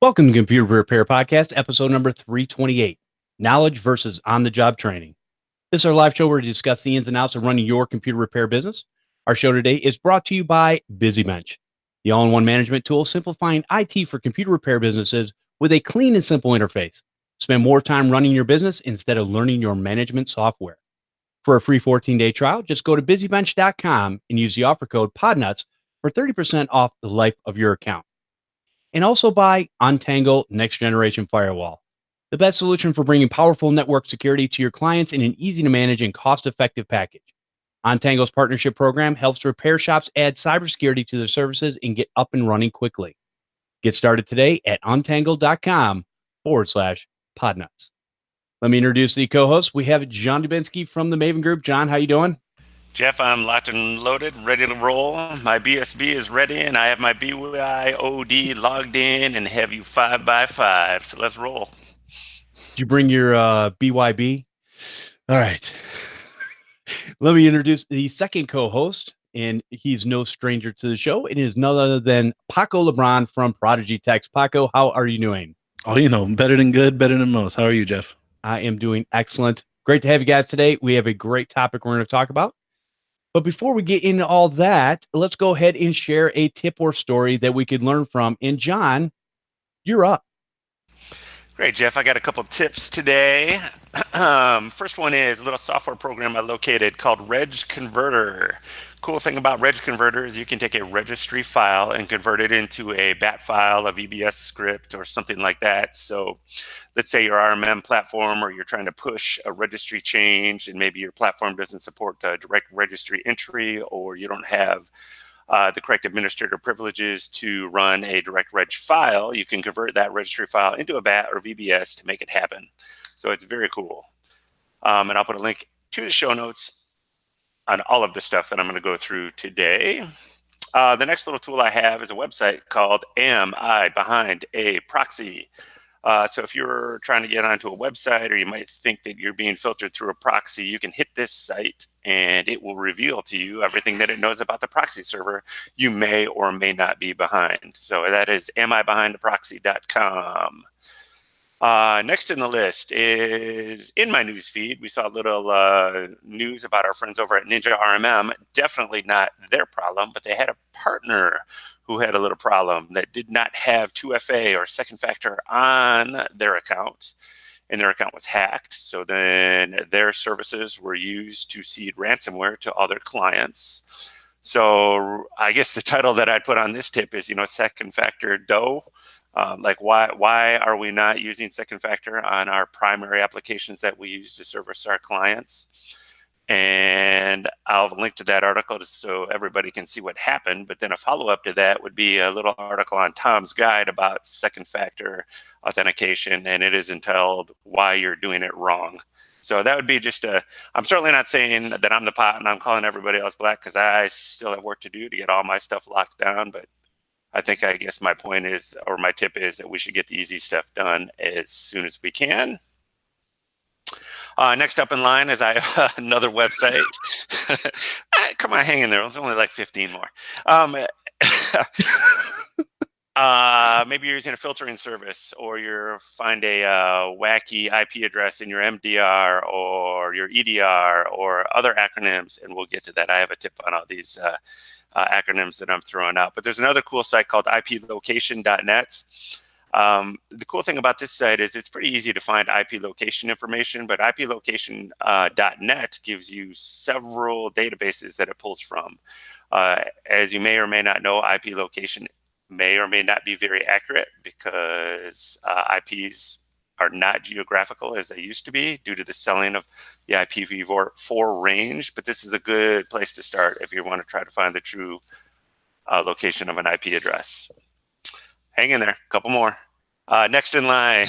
Welcome to Computer Repair Podcast, episode number 328, Knowledge versus On-the-Job Training. This is our live show where we discuss the ins and outs of running your computer repair business. Our show today is brought to you by BusyBench, the all-in-one management tool simplifying IT for computer repair businesses with a clean and simple interface. Spend more time running your business instead of learning your management software. For a free 14-day trial, just go to busybench.com and use the offer code PODNUTS for 30% off the life of your account. And also by Untangle Next Generation Firewall, the best solution for bringing powerful network security to your clients in an easy to manage and cost-effective package. Untangle's partnership program helps repair shops add cybersecurity to their services and get up and running quickly. Get started today at untangle.com/podnuts. Let me introduce the co-host. We have John Dubinsky from the Maven Group. John, how you doing? Jeff, I'm locked and loaded, ready to roll. My BSB is ready, and I have my BYOD logged in and have you 5x5. So let's roll. Did you bring your BYB? All right. Let me introduce the second co-host, and he's no stranger to the show. It is none other than Paco Lebron from ProdigyTeks. Paco, how are you doing? Oh, better than good, better than most. How are you, Jeff? I am doing excellent. Great to have you guys today. We have a great topic we're going to talk about. But before we get into all that, let's go ahead and share a tip or story that we could learn from. And John, you're up. Great, Jeff. I got a couple tips today. First one is a little software program I located called Reg Converter. Cool thing about Reg Converter is you can take a registry file and convert it into a BAT file, a VBS script, or something like that. So let's say your RMM platform, or you're trying to push a registry change, and maybe your platform doesn't support direct registry entry, or you don't have the correct administrator privileges to run a direct reg file. You can convert that registry file into a BAT or VBS to make it happen. So it's very cool. And I'll put a link to the show notes on all of the stuff that I'm going to go through today. The next little tool I have is a website called Am I Behind a Proxy? So if you're trying to get onto a website, or you might think that you're being filtered through a proxy, you can hit this site and it will reveal to you everything that it knows about the proxy server you may or may not be behind. So that is amibehindtheproxy.com. Next in the list is in my news feed. We saw a little news about our friends over at Ninja RMM. Definitely not their problem, but they had a partner who had a little problem that did not have 2FA or second factor on their account, and their account was hacked. So then their services were used to seed ransomware to other clients. So I guess the title that I'd put on this tip is, second factor dough. Like why are we not using second factor on our primary applications that we use to service our clients? And I'll link to that article so everybody can see what happened. But then a follow-up to that would be a little article on Tom's guide about second factor authentication, and it is entitled Why You're Doing It Wrong. So that would be I'm certainly not saying that I'm the pot and I'm calling everybody else black, because I still have work to do to get all my stuff locked down. But I guess my point is, or my tip is, that we should get the easy stuff done as soon as we can. Next up in line is I have another website. Come on, hang in there. It's only like 15 more. Maybe you're using a filtering service, or you find a wacky IP address in your MDR or your EDR or other acronyms, and we'll get to that. I have a tip on all these acronyms that I'm throwing out. But there's another cool site called iplocation.net. The cool thing about this site is it's pretty easy to find IP location information, but iplocation.net gives you several databases that it pulls from. As you may or may not know, IP location may or may not be very accurate, because IPs are not geographical as they used to be due to the selling of the IPv4 range. But this is a good place to start if you want to try to find the true location of an IP address. Hang in there, a couple more. Next in line,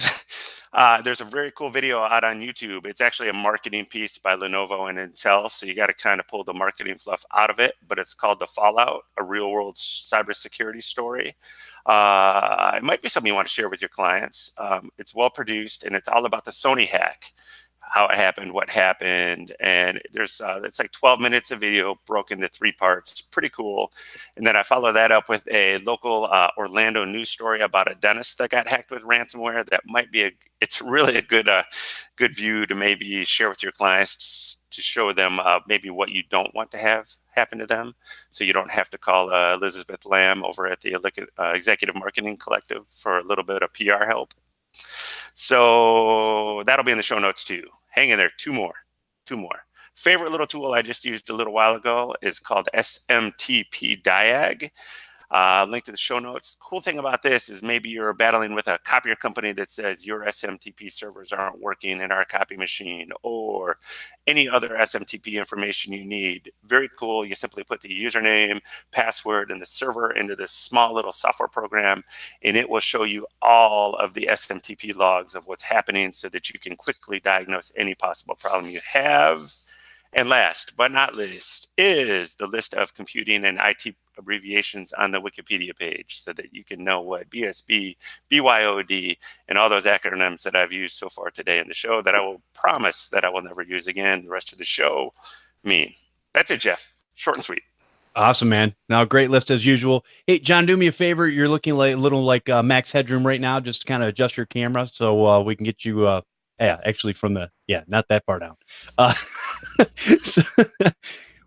there's a very cool video out on YouTube. It's actually a marketing piece by Lenovo and Intel, so you got to kind of pull the marketing fluff out of it, but it's called The Fallout, a real-world cybersecurity story. It might be something you want to share with your clients. It's well-produced, and it's all about the Sony hack. how it happened, what happened, and there's it's like 12 minutes of video broken into 3 parts. Pretty cool. And then I follow that up with a local Orlando news story about a dentist that got hacked with ransomware. That might be it's really a good view to maybe share with your clients to show them maybe what you don't want to have happen to them, so you don't have to call Elizabeth Lamb over at the Executive Marketing Collective for a little bit of PR help. So that'll be in the show notes too. Hang in there. Two more. Favorite little tool I just used a little while ago is called SMTP Diag. Link to the show notes. Cool thing about this is maybe you're battling with a copier company that says your SMTP servers aren't working in our copy machine, or any other SMTP information you need. Very cool. You simply put the username, password, and the server into this small little software program, and it will show you all of the SMTP logs of what's happening so that you can quickly diagnose any possible problem you have. And last but not least is the list of computing and IT abbreviations on the Wikipedia page, so that you can know what BSB, BYOD, and all those acronyms that I've used so far today in the show that I will promise that I will never use again the rest of the show mean. That's it, Jeff. Short and sweet. Awesome, man. Now, great list as usual. Hey, John, do me a favor. You're looking like a little like Max Headroom right now. Just kind of adjust your camera so we can get you. Actually, from the not that far down. So,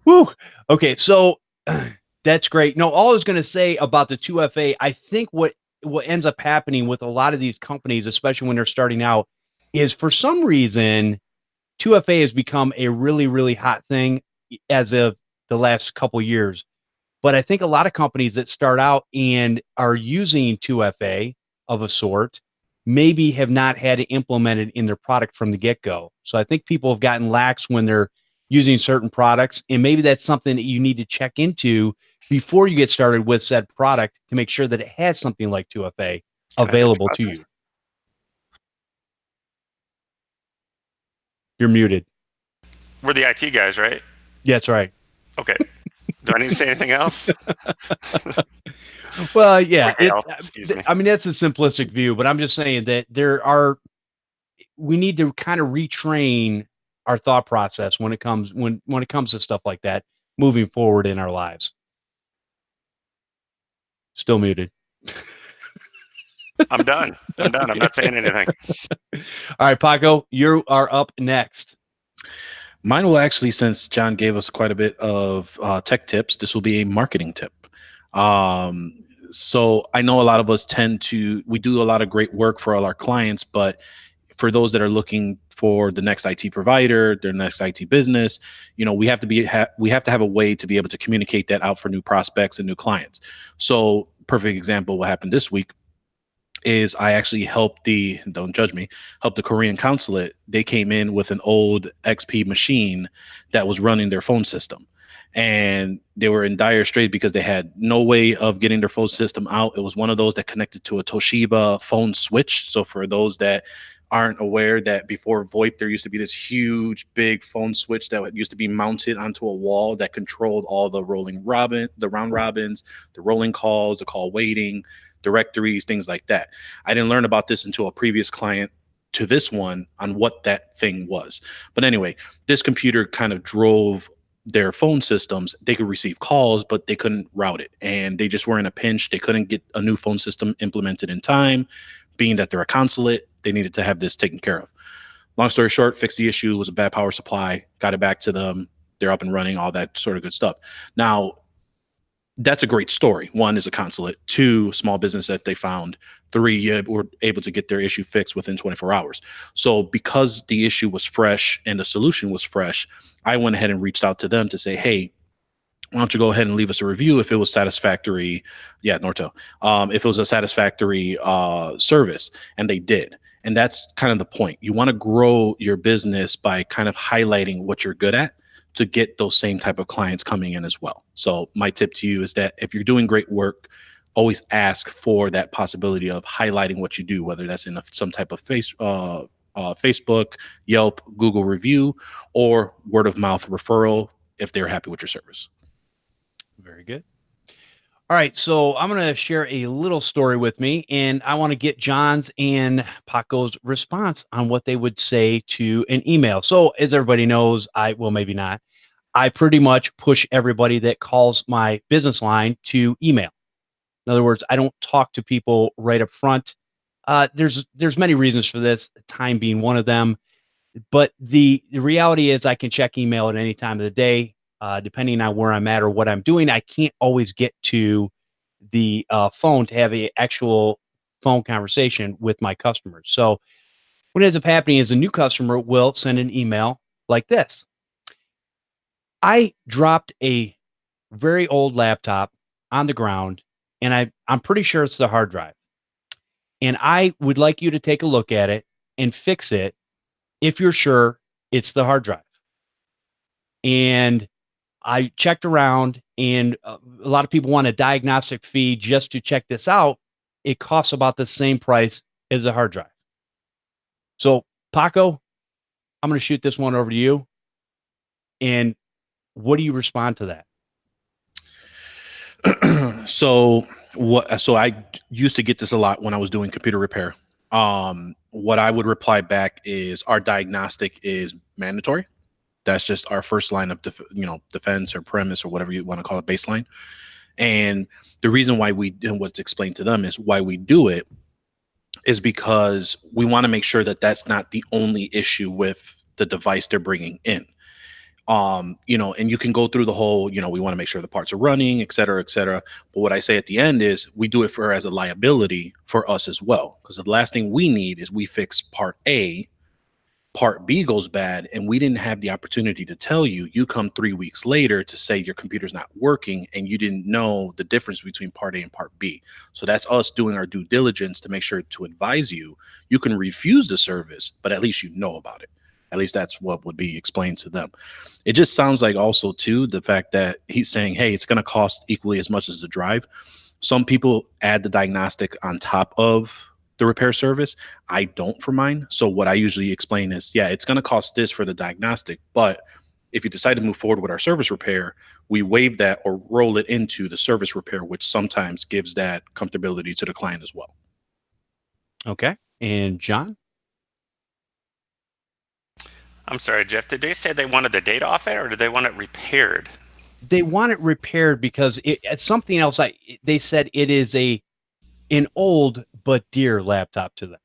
woo. Okay, so that's great. No, all I was going to say about the 2FA, I think what ends up happening with a lot of these companies, especially when they're starting out, is for some reason 2FA has become a really, really hot thing as of the last couple years. But I think a lot of companies that start out and are using 2FA of a sort maybe have not had it implemented in their product from the get-go. So I think people have gotten lax when they're using certain products, and maybe that's something that you need to check into before you get started with said product to make sure that it has something like 2FA available to you. You're muted. We're the IT guys, right? Yeah, that's right. Okay. Do I need to say anything else? Well, yeah. Excuse me. I mean, that's a simplistic view, but I'm just saying that we need to kind of retrain our thought process when it comes to stuff like that moving forward in our lives. Still muted. I'm done. I'm not saying anything. All right, Paco, you are up next. Mine will actually, since John gave us quite a bit of tech tips, this will be a marketing tip. So I know a lot of us we do a lot of great work for all our clients, but for those that are looking for the next IT provider, their next IT business, we have to have a way to be able to communicate that out for new prospects and new clients. So perfect example, what happened this week is I actually helped don't judge me, helped the Korean consulate. They came in with an old XP machine that was running their phone system. And they were in dire straits because they had no way of getting their phone system out. It was one of those that connected to a Toshiba phone switch. So for those that aren't aware, that before VoIP, there used to be this huge, big phone switch that used to be mounted onto a wall that controlled all the round robins, the rolling calls, the call waiting, directories, things like that. I didn't learn about this until a previous client to this one on what that thing was. But anyway, this computer kind of drove their phone systems. They could receive calls, but they couldn't route it. And they just were in a pinch. They couldn't get a new phone system implemented in time. Being that they're a consulate, they needed to have this taken care of. Long story short, fixed the issue. It was a bad power supply, got it back to them. They're up and running, all that sort of good stuff. Now, that's a great story. One is a consulate. Two, small business that they found. Three, you were able to get their issue fixed within 24 hours. So because the issue was fresh and the solution was fresh, I went ahead and reached out to them to say, hey, why don't you go ahead and leave us a review if it was satisfactory? Yeah, Nortel. If it was a satisfactory service, and they did. And that's kind of the point. You want to grow your business by kind of highlighting what you're good at to get those same type of clients coming in as well. So my tip to you is that if you're doing great work, always ask for that possibility of highlighting what you do, whether that's in some type of Facebook, Yelp, Google review, or word of mouth referral if they're happy with your service. Very good. All right, so I'm going to share a little story with me, and I want to get John's and Paco's response on what they would say to an email. So, as everybody knows, well, maybe not, I pretty much push everybody that calls my business line to email. In other words, I don't talk to people right up front. There's many reasons for this, time being one of them. But the reality is, I can check email at any time of the day, depending on where I'm at or what I'm doing. I can't always get to the phone to have a actual phone conversation with my customers. So what ends up happening is a new customer will send an email like this. I dropped a very old laptop on the ground, and I'm pretty sure it's the hard drive. And I would like you to take a look at it and fix it if you're sure it's the hard drive. And I checked around, and a lot of people want a diagnostic fee just to check this out. It costs about the same price as a hard drive. So, Paco, I'm going to shoot this one over to you. And what do you respond to that? So I used to get this a lot when I was doing computer repair. What I would reply back is our diagnostic is mandatory. That's just our first line of defense or premise or whatever you want to call it, baseline. And the reason why what's explained to them is why we do it is because we want to make sure that that's not the only issue with the device they're bringing in. And you can go through the whole, we want to make sure the parts are running, et cetera, et cetera. But what I say at the end is we do it as a liability for us as well. Because the last thing we need is we fix part A, part B goes bad, and we didn't have the opportunity to tell you. You come 3 weeks later to say your computer's not working and you didn't know the difference between part A and part B. So that's us doing our due diligence to make sure to advise you. You can refuse the service, but at least you know about it. At least that's what would be explained to them. It just sounds like also too the fact that he's saying, hey, it's going to cost equally as much as the drive. Some people add the diagnostic on top of the repair service. I don't for mine. So what I usually explain is, yeah, it's going to cost this for the diagnostic, but if you decide to move forward with our service repair, we waive that or roll it into the service repair, which sometimes gives that comfortability to the client as well. Okay. And John? I'm sorry, Jeff, did they say they wanted the data off it or did they want it repaired? They want it repaired because it's something else. They said it is an old but dear laptop to them.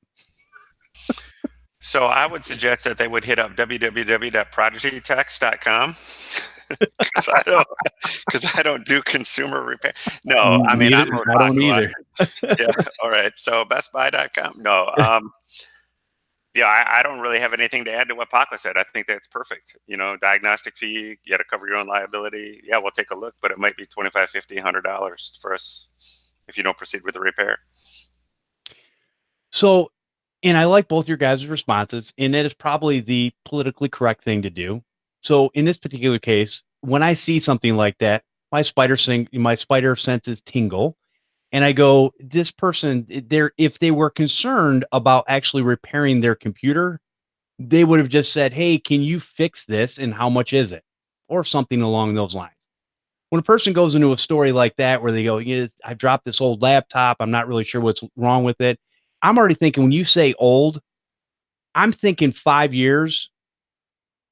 So I would suggest that they would hit up www.ProdigyTeks.com because I don't do consumer repair. No, I mean, I don't either. Yeah. All right. So BestBuy.com. No. Yeah, I don't really have anything to add to what Paco said. I think that's perfect. Diagnostic fee, you got to cover your own liability. Yeah, we'll take a look, but it might be $25, $50, $100 for us if you don't proceed with the repair. So, and I like both your guys' responses, and that is probably the politically correct thing to do. So in this particular case, when I see something like that, my spider senses tingle. And I go, this person, if they were concerned about actually repairing their computer, they would have just said, hey, can you fix this? And how much is it? Or something along those lines. When a person goes into a story like that, where they go, yeah, I dropped this old laptop, I'm not really sure what's wrong with it. I'm already thinking, when you say old, I'm thinking 5 years.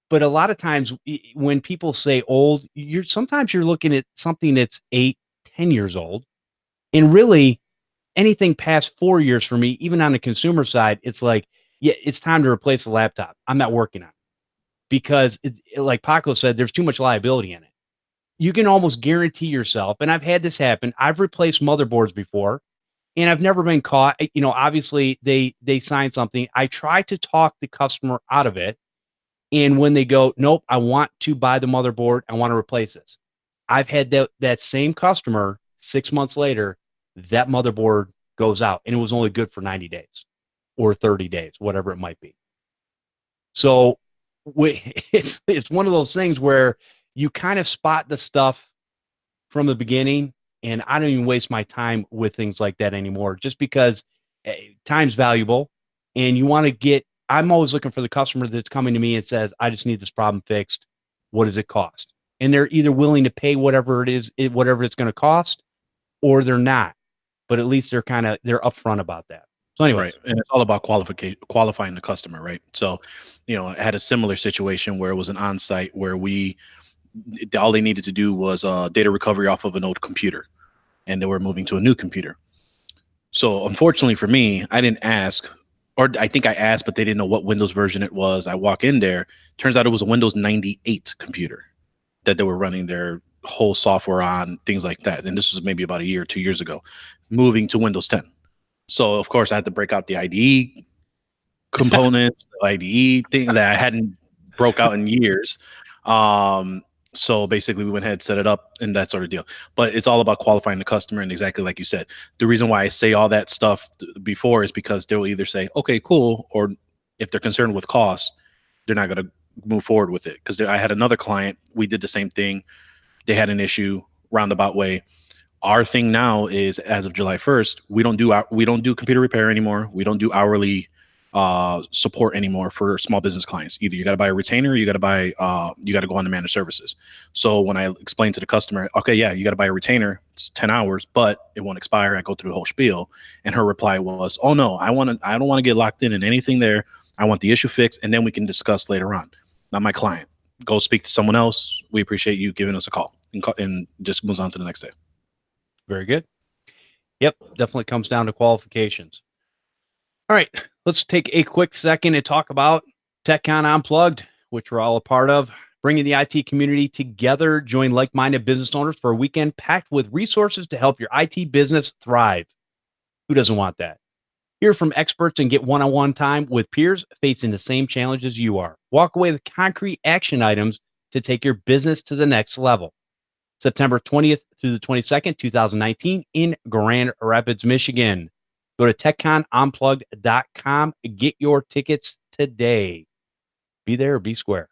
But a lot of times when people say old, sometimes you're looking at something that's 8, 10 years old. And really, anything past 4 years for me, even on the consumer side, it's like, yeah, it's time to replace the laptop. I'm not working on it because, like Paco said, there's too much liability in it. You can almost guarantee yourself, and I've had this happen. I've replaced motherboards before, and I've never been caught. Obviously they sign something. I try to talk the customer out of it, and when they go, nope, I want to buy the motherboard, I want to replace this. I've had that same customer 6 months later. That motherboard goes out, and it was only good for 90 days or 30 days, whatever it might be. So it's one of those things where you kind of spot the stuff from the beginning, and I don't even waste my time with things like that anymore, just because time's valuable, and I'm always looking for the customer that's coming to me and says, I just need this problem fixed. What does it cost? And they're either willing to pay whatever it's going to cost, or they're not, but at least they're upfront about that. So anyways. Right. And it's all about qualifying the customer, right? So, I had a similar situation where it was an on-site where all they needed to do was data recovery off of an old computer, and they were moving to a new computer. So unfortunately for me, I didn't ask, or I think I asked, but they didn't know what Windows version it was. I walk in there, turns out it was a Windows 98 computer that they were running their whole software on, things like that. And this was maybe about a year, 2 years ago, moving to Windows 10. So of course I had to break out the IDE components, the IDE thing that I hadn't broke out in years. So basically we went ahead, set it up, and that sort of deal. But it's all about qualifying the customer. And exactly like you said, the reason why I say all that stuff before is because they'll either say, okay, cool. Or if they're concerned with cost, they're not going to move forward with it. Because I had another client, we did the same thing. They had an issue, roundabout way. Our thing now is, as of July 1st, we don't do computer repair anymore. We don't do hourly support anymore for small business clients. Either you got to buy a retainer, or you got to go on to managed services. So when I explained to the customer, okay, yeah, you got to buy a retainer, it's 10 hours, but it won't expire. I go through the whole spiel, and her reply was, oh no, I don't want to get locked in anything there. I want the issue fixed, and then we can discuss later on. Not my client. Go speak to someone else. We appreciate you giving us a call, and just moves on to the next day. Very good. Yep, definitely comes down to qualifications. All right, let's take a quick second and talk about TechCon Unplugged, which we're all a part of, bringing the IT community together. Join like-minded business owners for a weekend packed with resources to help your IT business thrive. Who doesn't want that? Hear from experts and get one-on-one time with peers facing the same challenges you are. Walk away with concrete action items to take your business to the next level. September 20th through the 22nd, 2019 in Grand Rapids, Michigan. Go to techconunplugged.com. Get your tickets today. Be there or be square.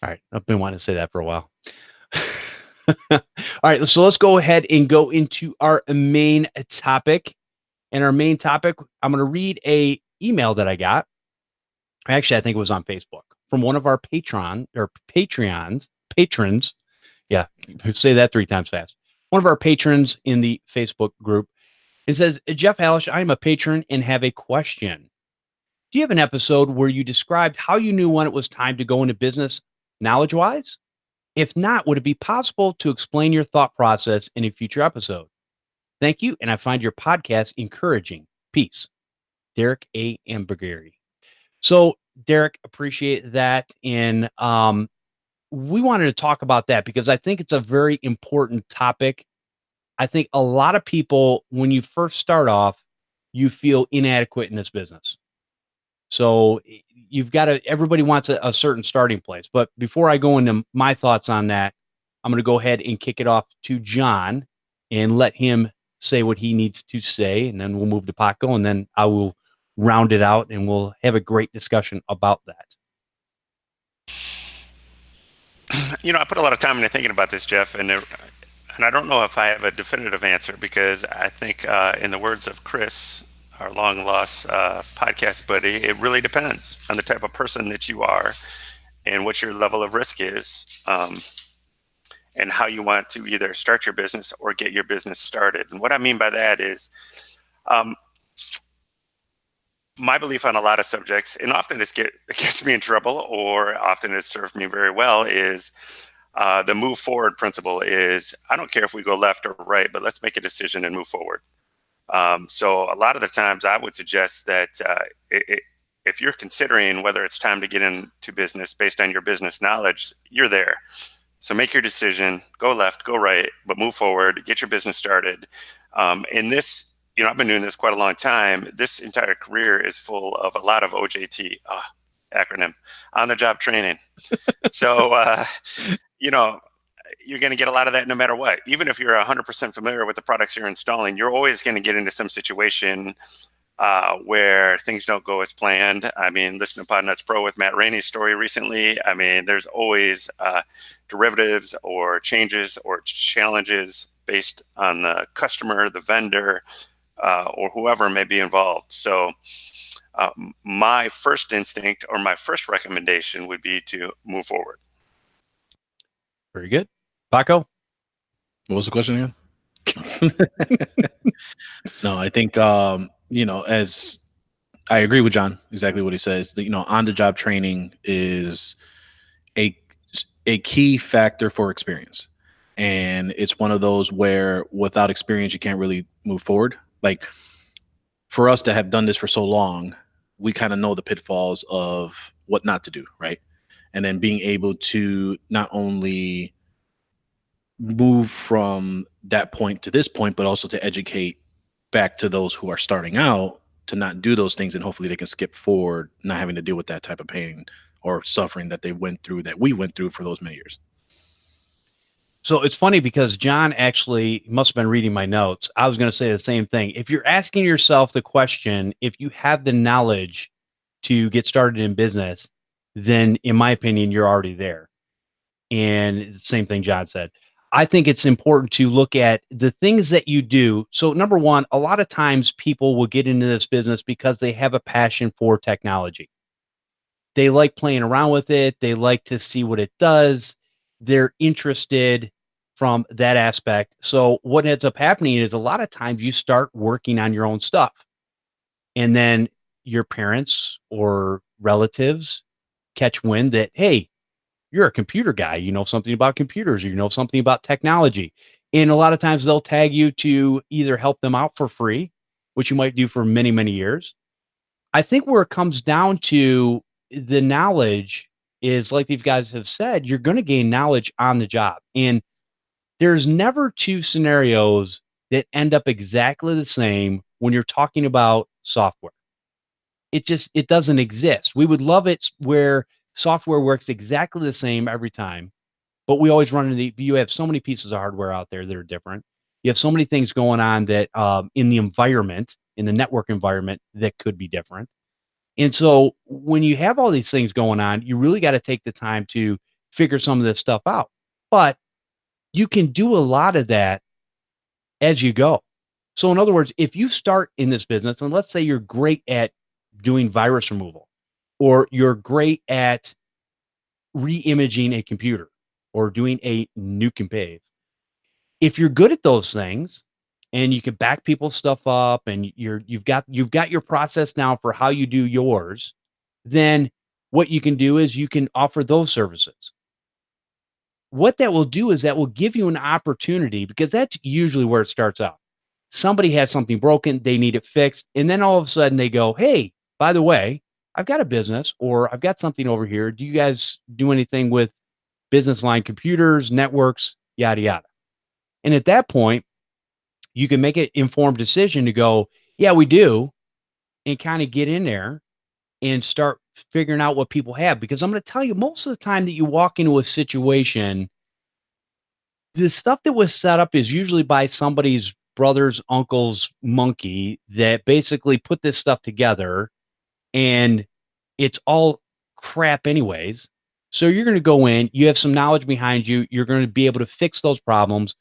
All right. I've been wanting to say that for a while. All right. So let's go ahead and go into our main topic. And our main topic, I'm going to read a email that I got. Actually, I think it was on Facebook from one of our patrons. Yeah. Say that 3 times fast. One of our patrons in the Facebook group. It says, Jeff Halash, I am a patron and have a question. Do you have an episode where you described how you knew when it was time to go into business knowledge-wise? If not, would it be possible to explain your thought process in a future episode? Thank you, and I find your podcast encouraging. Peace. Derek A. Ambergary. So, Derek, appreciate that. And we wanted to talk about that because I think it's a very important topic. I think a lot of people, when you first start off, you feel inadequate in this business. So everybody wants a certain starting place. But before I go into my thoughts on that, I'm going to go ahead and kick it off to John and let him say what he needs to say. And then we'll move to Paco, and then I will round it out and we'll have a great discussion about that. I put a lot of time into thinking about this, Jeff, and I don't know if I have a definitive answer, because I think, in the words of Chris, our long lost podcast buddy, it really depends on the type of person that you are and what your level of risk is, and how you want to either start your business or get your business started. And what I mean by that is, my belief on a lot of subjects, and often it gets me in trouble, or often it's served me very well, is the move forward principle. Is I don't care if we go left or right, but let's make a decision and move forward. So a lot of the times I would suggest that if you're considering whether it's time to get into business based on your business knowledge, you're there. So make your decision, go left, go right, but move forward, get your business started. And this, I've been doing this quite a long time. This entire career is full of a lot of OJT, acronym, on the job training. So, you're going to get a lot of that no matter what. Even if you're 100% familiar with the products you're installing, you're always going to get into some situation where things don't go as planned. I mean, listen to PodNuts Pro with Matt Rainey's story recently. I mean, there's always derivatives or changes or challenges based on the customer, the vendor, or whoever may be involved. So my first instinct or my first recommendation would be to move forward. Very good. Paco? What was the question again? No, I think, as I agree with John, exactly what he says, that, on the job training is a key factor for experience. And it's one of those where without experience, you can't really move forward. Like, for us to have done this for so long, we kind of know the pitfalls of what not to do, right? And then being able to not only move from that point to this point, but also to educate back to those who are starting out to not do those things, and hopefully they can skip forward, not having to deal with that type of pain or suffering that they went through, that we went through for those many years. So it's funny because John actually must have been reading my notes. I was going to say the same thing. If you're asking yourself the question, if you have the knowledge to get started in business, then in my opinion, you're already there. And the same thing John said. I think it's important to look at the things that you do. So number one, a lot of times people will get into this business because they have a passion for technology. They like playing around with it. They like to see what it does. They're interested from that aspect. So what ends up happening is a lot of times you start working on your own stuff, and then your parents or relatives catch wind that, hey, you're a computer guy, you know something about computers, or you know something about technology. And a lot of times they'll tag you to either help them out for free, which you might do for many, many years. I think where it comes down to the knowledge is, like these guys have said, you're going to gain knowledge on the job. And there's never two scenarios that end up exactly the same when you're talking about software. It doesn't exist. We would love it where software works exactly the same every time, but we always run into you have so many pieces of hardware out there that are different. You have so many things going on that in the environment, in the network environment, that could be different. And so when you have all these things going on, you really got to take the time to figure some of this stuff out. But you can do a lot of that as you go. So in other words, if you start in this business, and let's say you're great at doing virus removal, or you're great at re-imaging a computer, or doing a nuke and pave. If you're good at those things and you can back people's stuff up, and you've got your process now for how you do yours, then what you can do is you can offer those services. What that will do is that will give you an opportunity, because that's usually where it starts out. Somebody has something broken, they need it fixed, and then all of a sudden they go, hey, by the way, I've got a business, or I've got something over here. Do you guys do anything with business line computers, networks, yada, yada? And at that point, you can make an informed decision to go, yeah, we do, and kind of get in there and start figuring out what people have. Because I'm going to tell you, most of the time that you walk into a situation, the stuff that was set up is usually by somebody's brother's uncle's monkey that basically put this stuff together, and it's all crap anyways. So you're going to go in, you have some knowledge behind you, you're going to be able to fix those problems,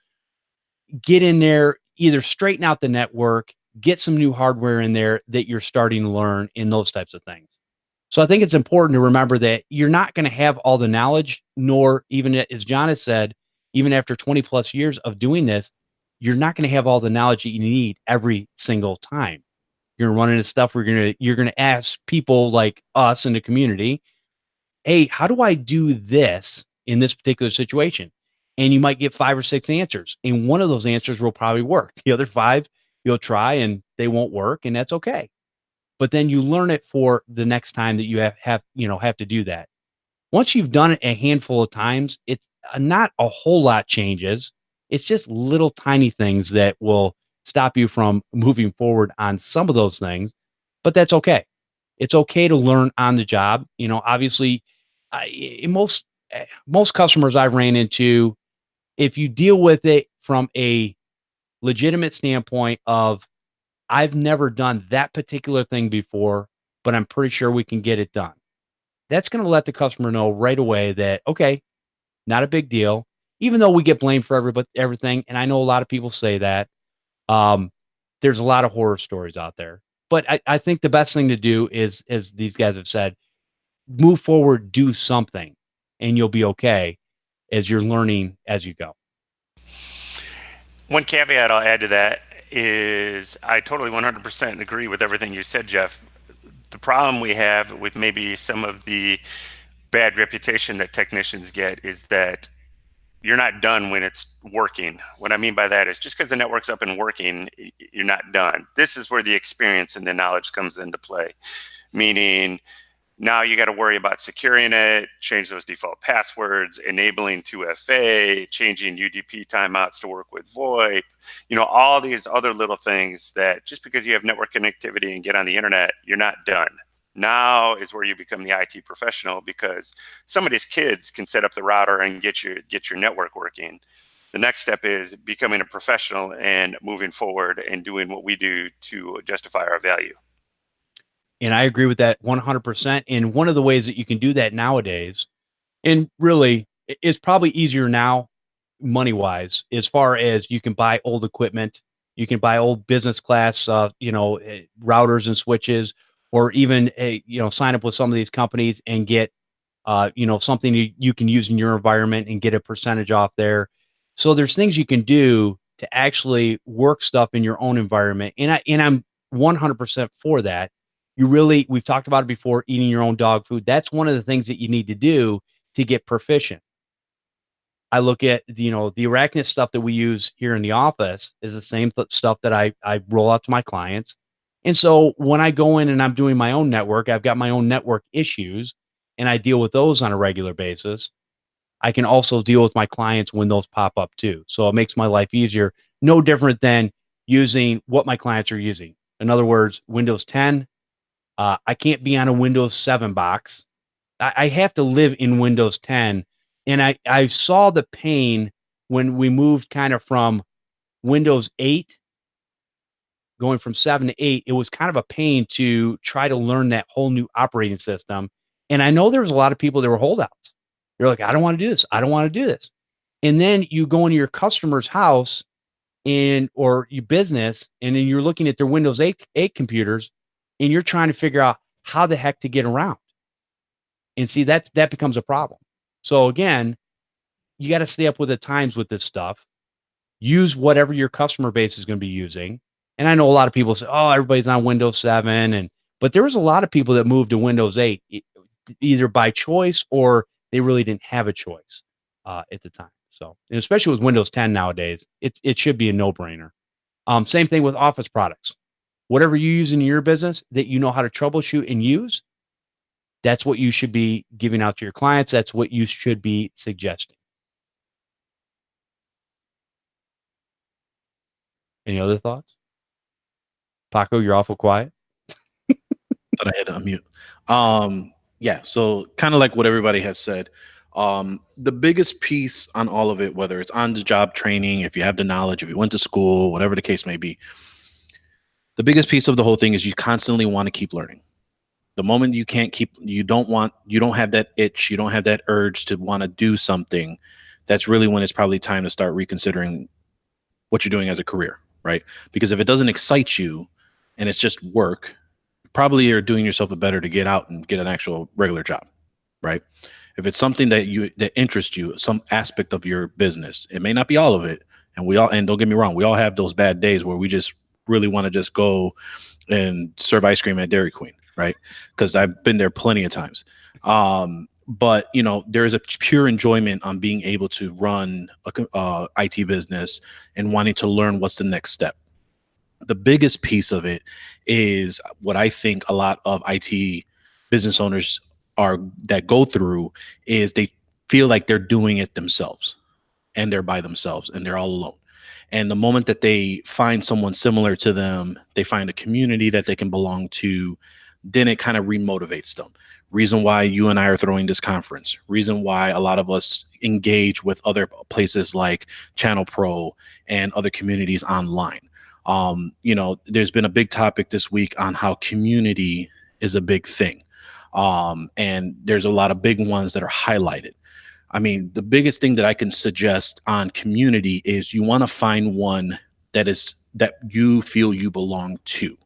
get in there, either straighten out the network, get some new hardware in there that you're starting to learn, in those types of things. So I think it's important to remember that you're not going to have all the knowledge, nor, even as John has said, even after 20 plus years of doing this, you're not going to have all the knowledge that you need every single time. You're going to run into stuff where you're going to ask people like us in the community, hey, how do I do this in this particular situation? And you might get 5 or 6 answers, and one of those answers will probably work. The other 5, you'll try and they won't work, and that's okay. But then you learn it for the next time that you have to do that. Once you've done it a handful of times, it's not a whole lot changes. It's just little tiny things that will stop you from moving forward on some of those things, but that's okay. It's okay to learn on the job. Obviously, most customers I've ran into, if you deal with it from a legitimate standpoint of, I've never done that particular thing before, but I'm pretty sure we can get it done. That's going to let the customer know right away that, okay, not a big deal. Even though we get blamed for everything, and I know a lot of people say that, there's a lot of horror stories out there. But I think the best thing to do is, as these guys have said, move forward, do something, and you'll be okay as you're learning as you go. One caveat I'll add to that is I totally 100% agree with everything you said, Jeff. The problem we have with maybe some of the bad reputation that technicians get is that you're not done when it's working. What I mean by that is just because the network's up and working, you're not done. This is where the experience and the knowledge comes into play, meaning now you got to worry about securing it, change those default passwords, enabling 2FA, changing UDP timeouts to work with VoIP, all these other little things that just because you have network connectivity and get on the internet, you're not done. Now is where you become the IT professional, because somebody's kids can set up the router and get your network working. The next step is becoming a professional and moving forward and doing what we do to justify our value. And I agree with that 100%. And one of the ways that you can do that nowadays, and really it's probably easier now money wise, as far as you can buy old equipment, you can buy old business class, routers and switches, or even sign up with some of these companies and get, something you can use in your environment and get a percentage off there. So there's things you can do to actually work stuff in your own environment. And I'm 100% for that. We've talked about it before, eating your own dog food. That's one of the things that you need to do to get proficient. I look at, the Arachnid stuff that we use here in the office is the same stuff that I roll out to my clients. And so when I go in and I'm doing my own network, I've got my own network issues and I deal with those on a regular basis. I can also deal with my clients when those pop up too. So it makes my life easier. No different than using what my clients are using. In other words, Windows 10, I can't be on a Windows 7 box. I have to live in Windows 10. And I saw the pain when we moved kind of from Windows 8, going from 7 to 8. It was kind of a pain to try to learn that whole new operating system. And I know there was a lot of people that were holdouts. They're like, I don't want to do this. I don't want to do this. And then you go into your customer's house or your business, and then you're looking at their Windows 8 computers, and you're trying to figure out how the heck to get around. And see, that becomes a problem. So again, you got to stay up with the times with this stuff. Use whatever your customer base is going to be using. And I know a lot of people say, "Oh, everybody's on Windows 7," but there was a lot of people that moved to Windows 8 either by choice or they really didn't have a choice at the time. So, and especially with Windows 10 nowadays, it should be a no-brainer. Same thing with Office products. Whatever you use in your business that you know how to troubleshoot and use, that's what you should be giving out to your clients. That's what you should be suggesting. Any other thoughts? Paco, you're awful quiet. That I had to unmute. Yeah, so kind of like what everybody has said. The biggest piece on all of it, whether it's on the job training, if you have the knowledge, if you went to school, whatever the case may be, the biggest piece of the whole thing is you constantly want to keep learning. The moment you don't have that itch, you don't have that urge to want to do something, that's really when it's probably time to start reconsidering what you're doing as a career, right? Because if it doesn't excite you and it's just work, probably you're doing yourself a better to get out and get an actual regular job, right? If it's something that interests you, some aspect of your business, it may not be all of it. And don't get me wrong, we all have those bad days where we just really want to just go and serve ice cream at Dairy Queen, right? Because I've been there plenty of times. But there is a pure enjoyment on being able to run a IT business and wanting to learn what's the next step. The biggest piece of it is what I think a lot of IT business owners that go through is they feel like they're doing it themselves and they're by themselves and they're all alone. And the moment that they find someone similar to them, they find a community that they can belong to, then it kind of remotivates them. Reason why you and I are throwing this conference, reason why a lot of us engage with other places like Channel Pro and other communities online. There's been a big topic this week on how community is a big thing. And there's a lot of big ones that are highlighted. I mean, the biggest thing that I can suggest on community is you want to find one that you feel you belong to.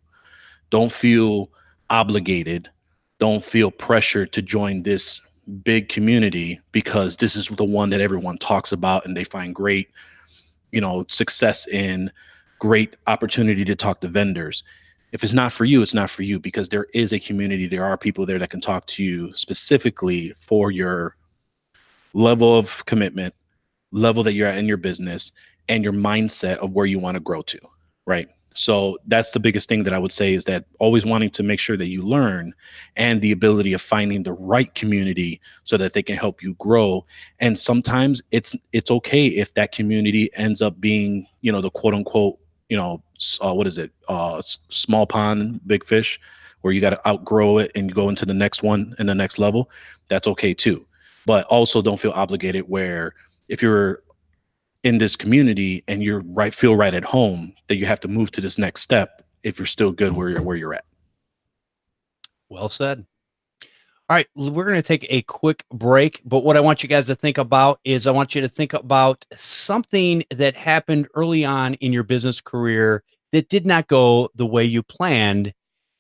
Don't feel obligated. Don't feel pressured to join this big community because this is the one that everyone talks about and they find great. success in great opportunity to talk to vendors. If it's not for you, it's not for you, because there is a community. There are people there that can talk to you specifically for your level of commitment, level that you're at in your business, and your mindset of where you want to grow to, right? So that's the biggest thing that I would say, is that always wanting to make sure that you learn, and the ability of finding the right community so that they can help you grow. And sometimes it's okay if that community ends up being, the quote unquote, what is it? Small pond, big fish, where you got to outgrow it and you go into the next one and the next level. That's okay too. But also don't feel obligated, where if you're in this community and you're feel right at home, that you have to move to this next step if you're still good where you're at. Well said. All right, we're going to take a quick break, but what I want you guys to think about is, I want you to think about something that happened early on in your business career that did not go the way you planned,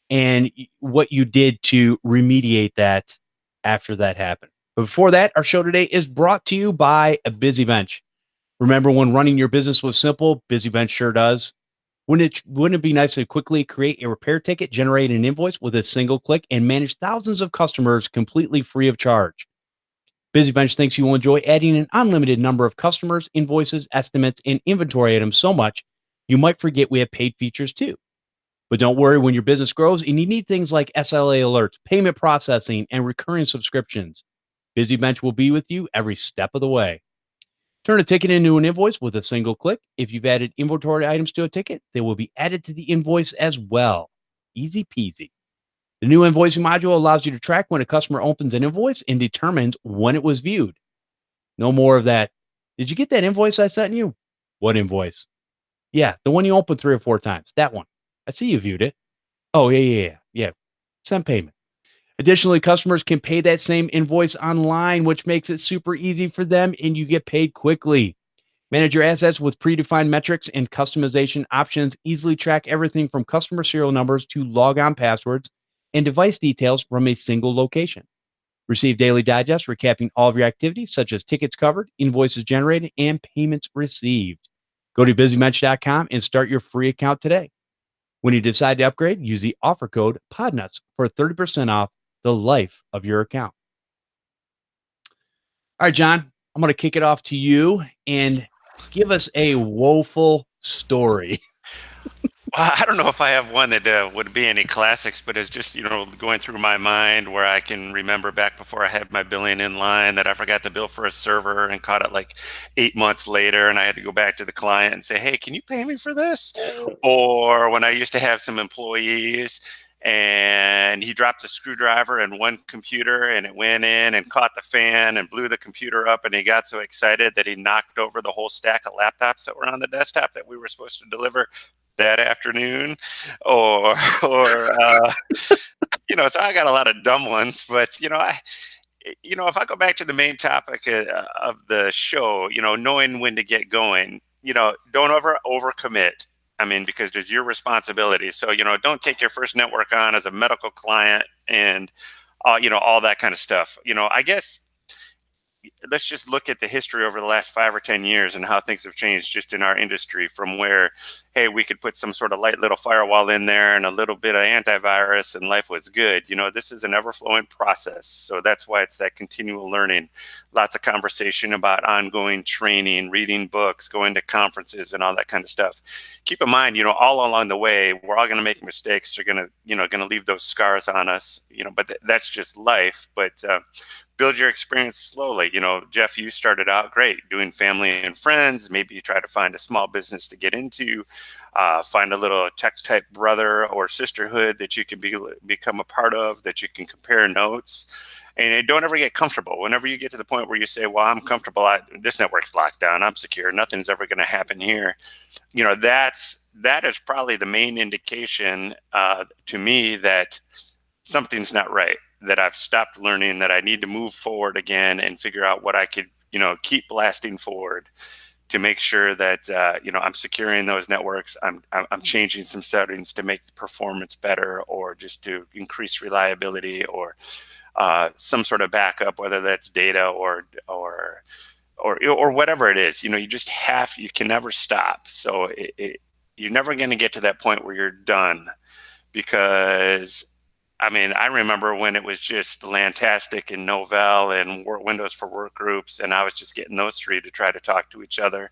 and what you did to remediate that after that happened. But before that, our show today is brought to you by a Busy Bench. Remember when running your business was simple? Busy Bench sure does. Wouldn't it be nice to quickly create a repair ticket, generate an invoice with a single click, and manage thousands of customers completely free of charge? BusyBench thinks you will enjoy adding an unlimited number of customers, invoices, estimates, and inventory items so much you might forget we have paid features too. But don't worry, when your business grows and you need things like SLA alerts, payment processing, and recurring subscriptions, BusyBench will be with you every step of the way. Turn a ticket into an invoice with a single click. If you've added inventory items to a ticket, they will be added to the invoice as well. Easy peasy. The new invoicing module allows you to track when a customer opens an invoice and determines when it was viewed. No more of that. Did you get that invoice I sent you? What invoice? Yeah, the one you opened 3 or 4 times. That one. I see you viewed it. Oh, yeah. Send payment. Additionally, customers can pay that same invoice online, which makes it super easy for them, and you get paid quickly. Manage your assets with predefined metrics and customization options. Easily track everything from customer serial numbers to logon passwords and device details from a single location. Receive daily digests recapping all of your activities, such as tickets covered, invoices generated, and payments received. Go to busybench.com and start your free account today. When you decide to upgrade, use the offer code PODNUTS for 30% off the life of your account. All right, John, I'm going to kick it off to you and give us a woeful story. Well, I don't know if I have one that would be any classics, but it's just, going through my mind, where I can remember back before I had my billing in line, that I forgot to bill for a server and caught it like 8 months later. And I had to go back to the client and say, hey, can you pay me for this? Or when I used to have some employees and he dropped a screwdriver in one computer and it went in and caught the fan and blew the computer up. And he got so excited that he knocked over the whole stack of laptops that were on the desktop that we were supposed to deliver that afternoon. So I got a lot of dumb ones, but if I go back to the main topic of the show, knowing when to get going, don't overcommit. I mean, because there's your responsibility. So, don't take your first network on as a medical client and, all that kind of stuff. I guess let's just look at the history over the last 5 or 10 years and how things have changed just in our industry, from where, hey, we could put some sort of light little firewall in there and a little bit of antivirus and life was good. This is an ever-flowing process. So that's why it's that continual learning. Lots of conversation about ongoing training, reading books, going to conferences and all that kind of stuff. Keep in mind, all along the way, we're all going to make mistakes. They're going to leave those scars on us, but that's just life. But build your experience slowly. Jeff, you started out great doing family and friends. Maybe you try to find a small business to get into, find a little tech type brother or sisterhood that you can become a part of, that you can compare notes. And don't ever get comfortable. Whenever you get to the point where you say, well, I'm comfortable, this network's locked down, I'm secure, nothing's ever going to happen here. That is probably the main indication to me that something's not right, that I've stopped learning, that I need to move forward again and figure out what I could, keep blasting forward to make sure that, I'm securing those networks. I'm changing some settings to make the performance better, or just to increase reliability, or some sort of backup, whether that's data or or whatever it is, you just you can never stop. So you're never going to get to that point where you're done, because I remember when it was just Lantastic and Novell and Windows for Workgroups, and I was just getting those three to try to talk to each other.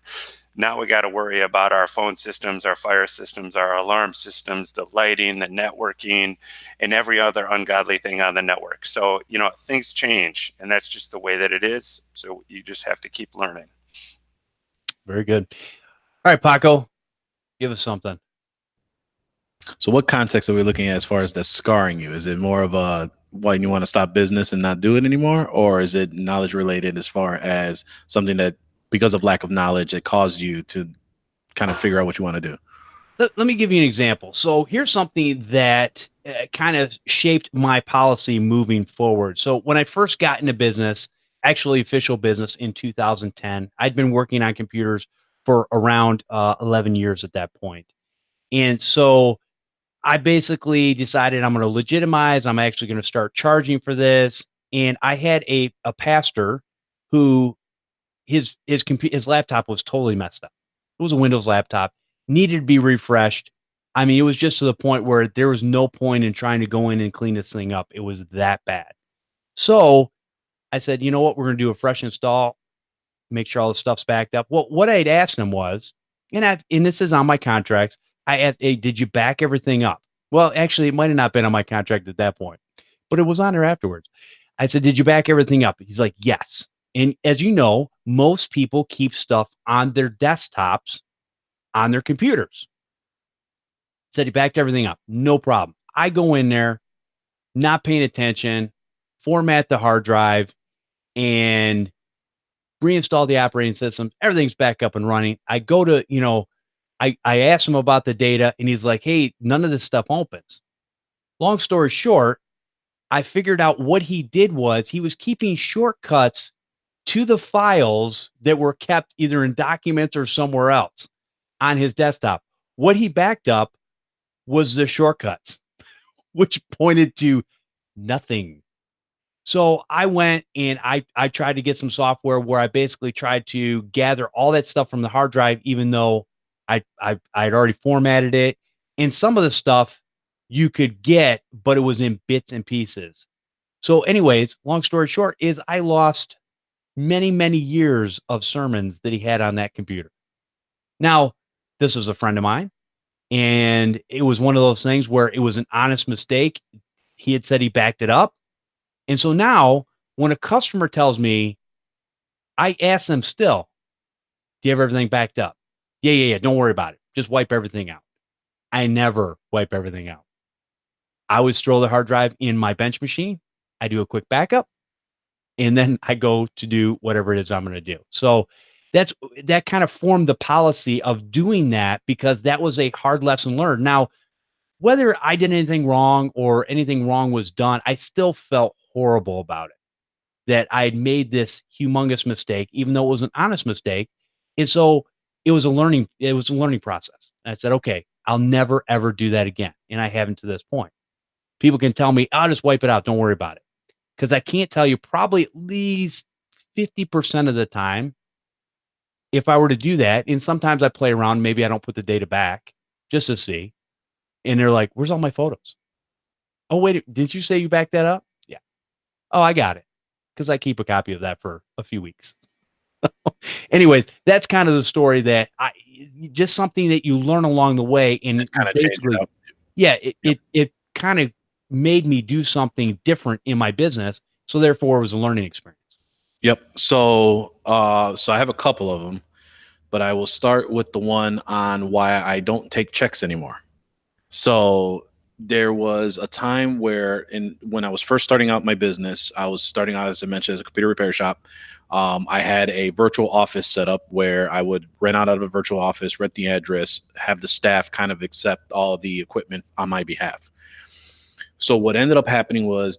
Now we got to worry about our phone systems, our fire systems, our alarm systems, the lighting, the networking, and every other ungodly thing on the network. So, things change, and that's just the way that it is. So you just have to keep learning. Very good. All right, Paco, give us something. So what context are we looking at as far as that's scarring you? Is it more of a when you want to stop business and not do it anymore? Or is it knowledge related as far as something that because of lack of knowledge, it caused you to kind of figure out what you want to do? Let me give you an example. So here's something that kind of shaped my policy moving forward. So when I first got into business, actually official business in 2010, I'd been working on computers for around 11 years at that point. And so I basically decided I'm going to legitimize. I'm actually going to start charging for this. And I had a pastor who his laptop was totally messed up. It was a Windows laptop, needed to be refreshed. It was just to the point where there was no point in trying to go in and clean this thing up. It was that bad. So I said, you know what? We're going to do a fresh install, make sure all the stuff's backed up. Well, what I'd asked him was, and this is on my contracts, I asked, hey, did you back everything up? Well, actually, it might have not been on my contract at that point, but it was on there afterwards. I said, did you back everything up? He's like, yes. And as you know, most people keep stuff on their desktops, on their computers. Said he backed everything up. No problem. I go in there, not paying attention, format the hard drive, and reinstall the operating system. Everything's back up and running. I go to, I asked him about the data, and he's like, hey, none of this stuff opens. Long story short, I figured out what he did was he was keeping shortcuts to the files that were kept either in documents or somewhere else on his desktop. What he backed up was the shortcuts, which pointed to nothing. So I went and I tried to get some software where I basically tried to gather all that stuff from the hard drive, even though I'd already formatted it. And some of the stuff you could get, but it was in bits and pieces. So anyways, long story short is I lost many, many years of sermons that he had on that computer. Now, this was a friend of mine, and it was one of those things where it was an honest mistake. He had said he backed it up. And so now when a customer tells me, I ask them still, do you have everything backed up? Yeah. Don't worry about it. Just wipe everything out. I never wipe everything out. I always throw the hard drive in my bench machine. I do a quick backup, and then I go to do whatever it is I'm going to do. So that kind of formed the policy of doing that, because that was a hard lesson learned. Now, whether I did anything wrong or anything wrong was done, I still felt horrible about it, that I had made this humongous mistake, even though it was an honest mistake. And so it was a learning process. And I said, okay, I'll never, ever do that again. And I haven't to this point. People can tell me, I'll just wipe it out. Don't worry about it. Because I can't tell you, probably at least 50% of the time, if I were to do that, and sometimes I play around, maybe I don't put the data back just to see. And they're like, where's all my photos? Oh, wait, didn't you say you backed that up? Yeah. Oh, I got it. Because I keep a copy of that for a few weeks. Anyways, that's kind of the story, that just something that you learn along the way. And it kind of basically, it kind of made me do something different in my business. So therefore it was a learning experience. Yep. So I have a couple of them, but I will start with the one on why I don't take checks anymore. So there was a time where when I was first starting out my business, I was starting out, as I mentioned, as a computer repair shop. I had a virtual office set up where I would rent out of a virtual office, rent the address, have the staff kind of accept all the equipment on my behalf. So what ended up happening was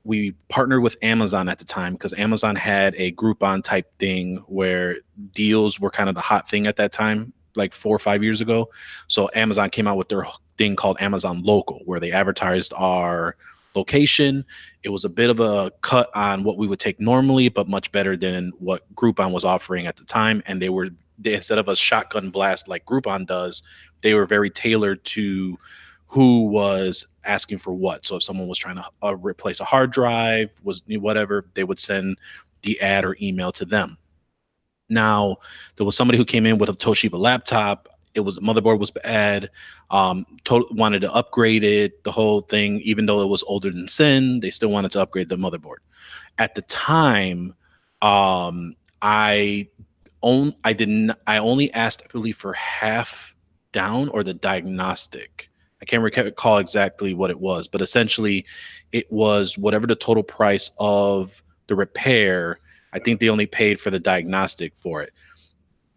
we partnered with Amazon at the time, because Amazon had a Groupon type thing where deals were kind of the hot thing at that time, like 4 or 5 years ago. So Amazon came out with their thing called Amazon Local, where they advertised our location. It was a bit of a cut on what we would take normally, but much better than what Groupon was offering at the time. And they instead of a shotgun blast like Groupon does, they were very tailored to who was asking for what. So if someone was trying to replace a hard drive, was whatever, they would send the ad or email to them. Now, there was somebody who came in with a Toshiba laptop. It was motherboard was bad. Wanted to upgrade it, the whole thing, even though it was older than sin, they still wanted to upgrade the motherboard. At the time, I only asked, I believe, for half down or the diagnostic. I can't recall exactly what it was, but essentially it was whatever the total price of the repair. I think they only paid for the diagnostic for it.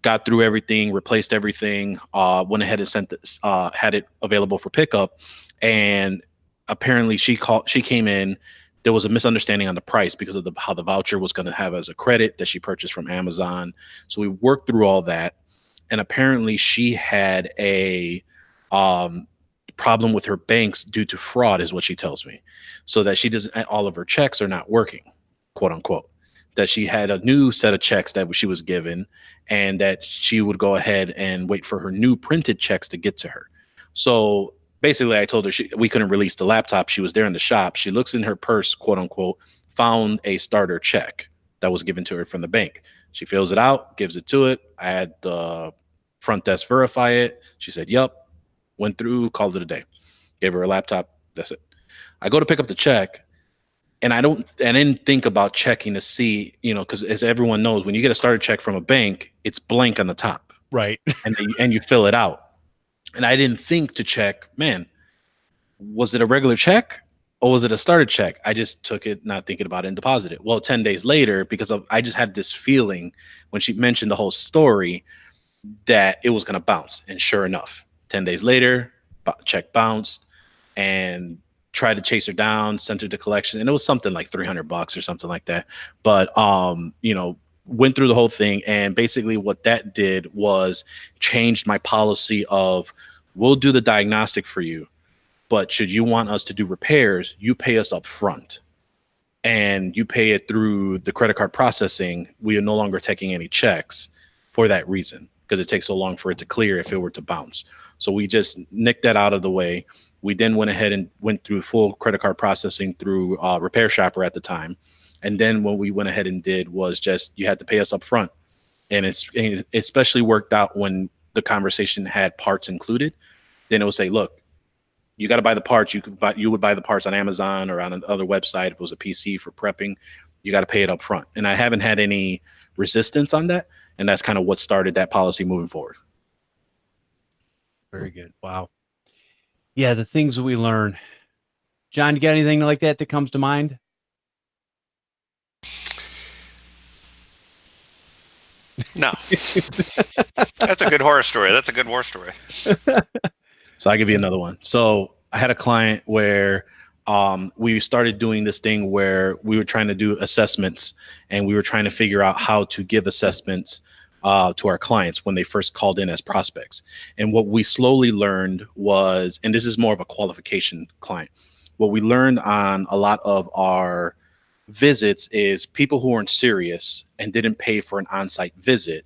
Got through everything, replaced everything, went ahead and sent this, had it available for pickup. And apparently she came in. There was a misunderstanding on the price because of how the voucher was going to have as a credit that she purchased from Amazon. So we worked through all that. And apparently she had a problem with her banks due to fraud, is what she tells me. So that she doesn't, all of her checks are not working, quote unquote. That she had a new set of checks that she was given, and that she would go ahead and wait for her new printed checks to get to her. So basically I told her we couldn't release the laptop. She was there in the shop. She looks in her purse, quote unquote, found a starter check that was given to her from the bank. She fills it out, gives it to it. I had the front desk verify it. She said, yup, went through, called it a day. Gave her a laptop. That's it. I go to pick up the check. And I didn't think about checking to see, because as everyone knows, when you get a starter check from a bank, it's blank on the top. Right. and you fill it out. And I didn't think to check, man, was it a regular check or was it a starter check? I just took it, not thinking about it, and deposited it. Well, 10 days later, because I just had this feeling when she mentioned the whole story that it was going to bounce. And sure enough, 10 days later, check bounced, and tried to chase her down, sent her to collection, and it was something like $300 or something like that. But went through the whole thing, and basically what that did was changed my policy of, we'll do the diagnostic for you, but should you want us to do repairs, you pay us up front, and you pay it through the credit card processing. We are no longer taking any checks for that reason, because it takes so long for it to clear if it were to bounce. So we just nicked that out of the way. We then went ahead and went through full credit card processing through Repair Shopper at the time. And then what we went ahead and did was just, you had to pay us up front. And it especially worked out when the conversation had parts included. Then it would say, look, you got to buy the parts. You would buy the parts on Amazon or on another website. If it was a PC for prepping, you got to pay it up front. And I haven't had any resistance on that. And that's kind of what started that policy moving forward. Very good. Wow. Yeah, the things that we learn. John, you got anything like that comes to mind? No. That's a good horror story. That's a good war story. So I'll give you another one. So I had a client where we started doing this thing where we were trying to do assessments, and we were trying to figure out how to give assessments to our clients when they first called in as prospects. And what we slowly learned was, and this is more of a qualification client, what we learned on a lot of our visits is people who weren't serious and didn't pay for an on-site visit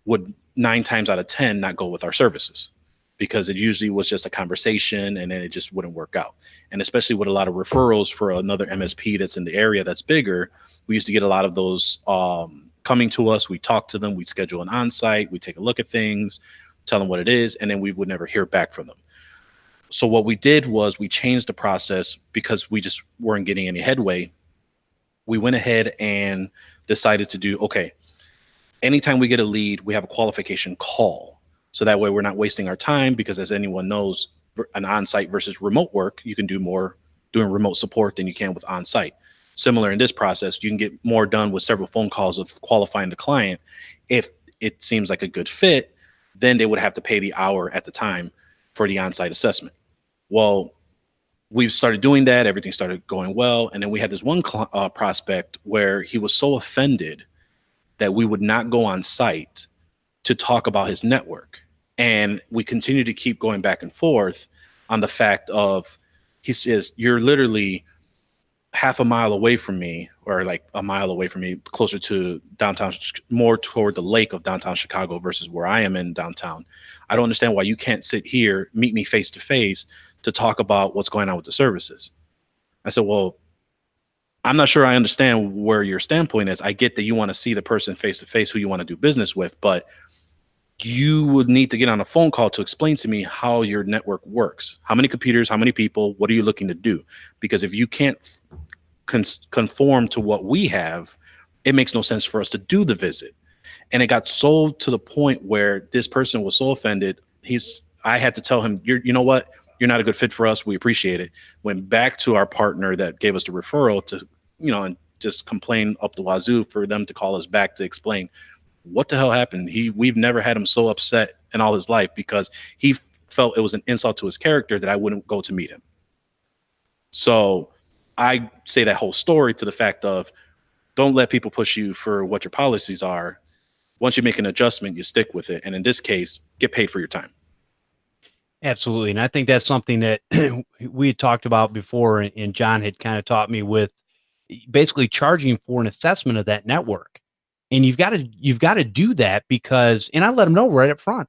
would 9 times out of 10 not go with our services, because it usually was just a conversation and then it just wouldn't work out. And especially with a lot of referrals for another MSP that's in the area that's bigger, we used to get a lot of those coming to us. We talk to them, we schedule an on-site, we take a look at things, tell them what it is, and then we would never hear back from them. So what we did was we changed the process because we just weren't getting any headway. We went ahead and decided to do, okay, anytime we get a lead, we have a qualification call. So that way we're not wasting our time, because as anyone knows, an on-site versus remote work, you can do more doing remote support than you can with on-site. Similar in this process, you can get more done with several phone calls of qualifying the client. If it seems like a good fit, then they would have to pay the hour at the time for the on-site assessment. Well, we've started doing that. Everything started going well. And then we had this one prospect where he was so offended that we would not go on site to talk about his network. And we continue to keep going back and forth on the fact of, he says, you're literally half a mile away from me, or like a mile away from me, closer to downtown, more toward the lake of downtown Chicago versus where I am in downtown. I don't understand why you can't sit here, meet me face to face to talk about what's going on with the services. I said, well, I'm not sure I understand where your standpoint is. I get that you want to see the person face to face who you want to do business with, but you would need to get on a phone call to explain to me how your network works. How many computers, how many people, what are you looking to do? Because if you can't conform to what we have, it makes no sense for us to do the visit. And it got so to the point where this person was so offended. I had to tell him, you know what? You're not a good fit for us. We appreciate it. Went back to our partner that gave us the referral to, and just complain up the wazoo for them to call us back to explain what the hell happened. We've never had him so upset in all his life because he felt it was an insult to his character that I wouldn't go to meet him. So I say that whole story to the fact of, don't let people push you for what your policies are. Once you make an adjustment, you stick with it. And in this case, get paid for your time. Absolutely. And I think that's something that we had talked about before, and John had kind of taught me with basically charging for an assessment of that network. And you've got to do that because, and I let them know right up front,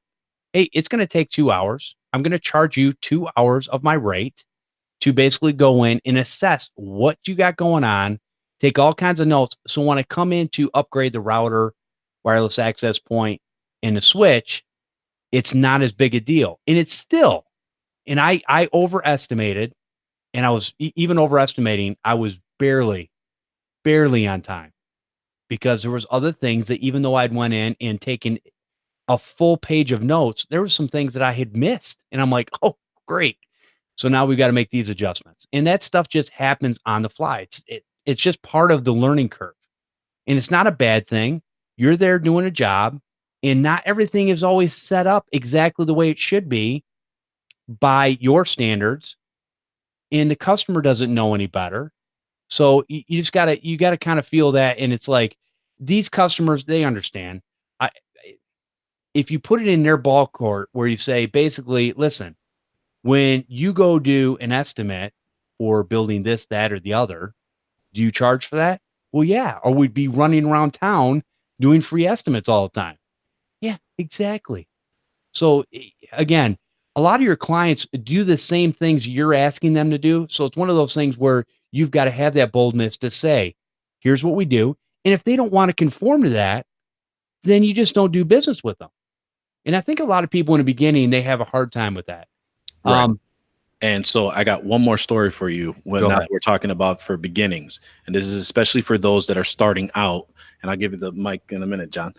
hey, it's going to take 2 hours. I'm going to charge you 2 hours of my rate to basically go in and assess what you got going on, take all kinds of notes. So when I come in to upgrade the router, wireless access point, and the switch, it's not as big a deal. And it's still, and I overestimated, and I was even overestimating, I was barely on time because there was other things that even though I'd went in and taken a full page of notes, there were some things that I had missed. And I'm like, oh, great. So now we've got to make these adjustments. And that stuff just happens on the fly. It's just part of the learning curve. And it's not a bad thing. You're there doing a job, and not everything is always set up exactly the way it should be by your standards. And the customer doesn't know any better. So you just gotta kind of feel that. And it's like these customers, they understand. If you put it in their ball court where you say, basically, listen, when you go do an estimate for building this, that, or the other, do you charge for that? Well, yeah. Or we'd be running around town doing free estimates all the time. Yeah, exactly. So again, a lot of your clients do the same things you're asking them to do. So it's one of those things where you've got to have that boldness to say, here's what we do. And if they don't want to conform to that, then you just don't do business with them. And I think a lot of people in the beginning, they have a hard time with that. Right. And so I got one more story for you when we're talking about for beginnings. And this is especially for those that are starting out. And I'll give you the mic in a minute, John.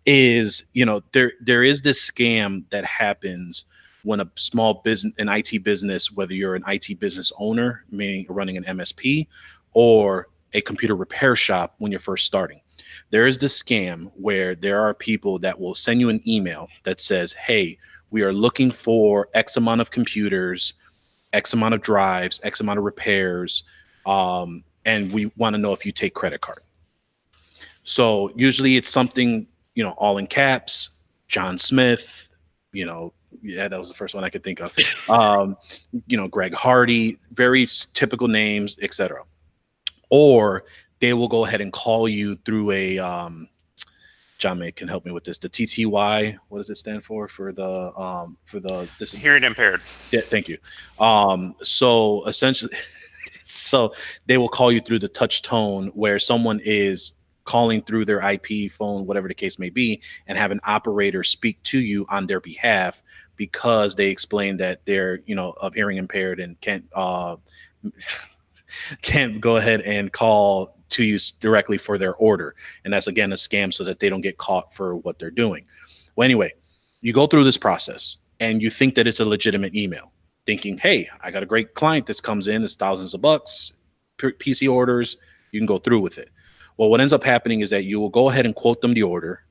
Is, there is this scam that happens when a small business, an IT business, whether you're an IT business owner, meaning you're running an MSP, or a computer repair shop when you're first starting. There is this scam where there are people that will send you an email that says, hey, we are looking for X amount of computers, X amount of drives, X amount of repairs, and we want to know if you take credit card. So usually it's something, all in caps, John Smith, yeah, that was the first one I could think of. Greg Hardy, very typical names, etc. Or they will go ahead and call you through a John May can help me with this. The TTY, what does it stand for? For this hearing impaired. Yeah, thank you. So essentially, so they will call you through the touch tone where someone is calling through their IP phone, whatever the case may be, and have an operator speak to you on their behalf because they explain that they're, of hearing impaired and can't go ahead and call to you directly for their order. And that's, again, a scam so that they don't get caught for what they're doing. Well, anyway, you go through this process and you think that it's a legitimate email, thinking, hey, I got a great client that comes in, it's thousands of bucks, PC orders, you can go through with it. Well, what ends up happening is that you will go ahead and quote them the order.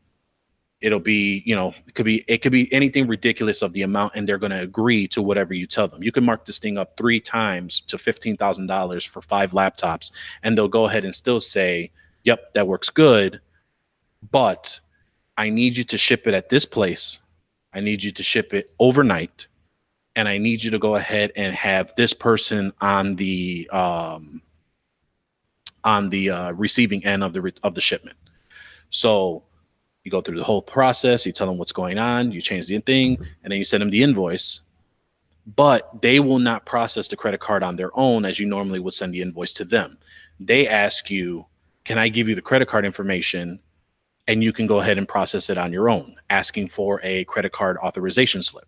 It'll be, it could be anything ridiculous of the amount, and they're going to agree to whatever you tell them. You can mark this thing up 3 times to $15,000 for 5 laptops, and they'll go ahead and still say, yep, that works good, but I need you to ship it at this place. I need you to ship it overnight, and I need you to go ahead and have this person on the receiving end of the shipment. So you go through the whole process, you tell them what's going on, you change the thing, and then you send them the invoice. But they will not process the credit card on their own as you normally would send the invoice to them. They ask you, can I give you the credit card information? And you can go ahead and process it on your own, asking for a credit card authorization slip.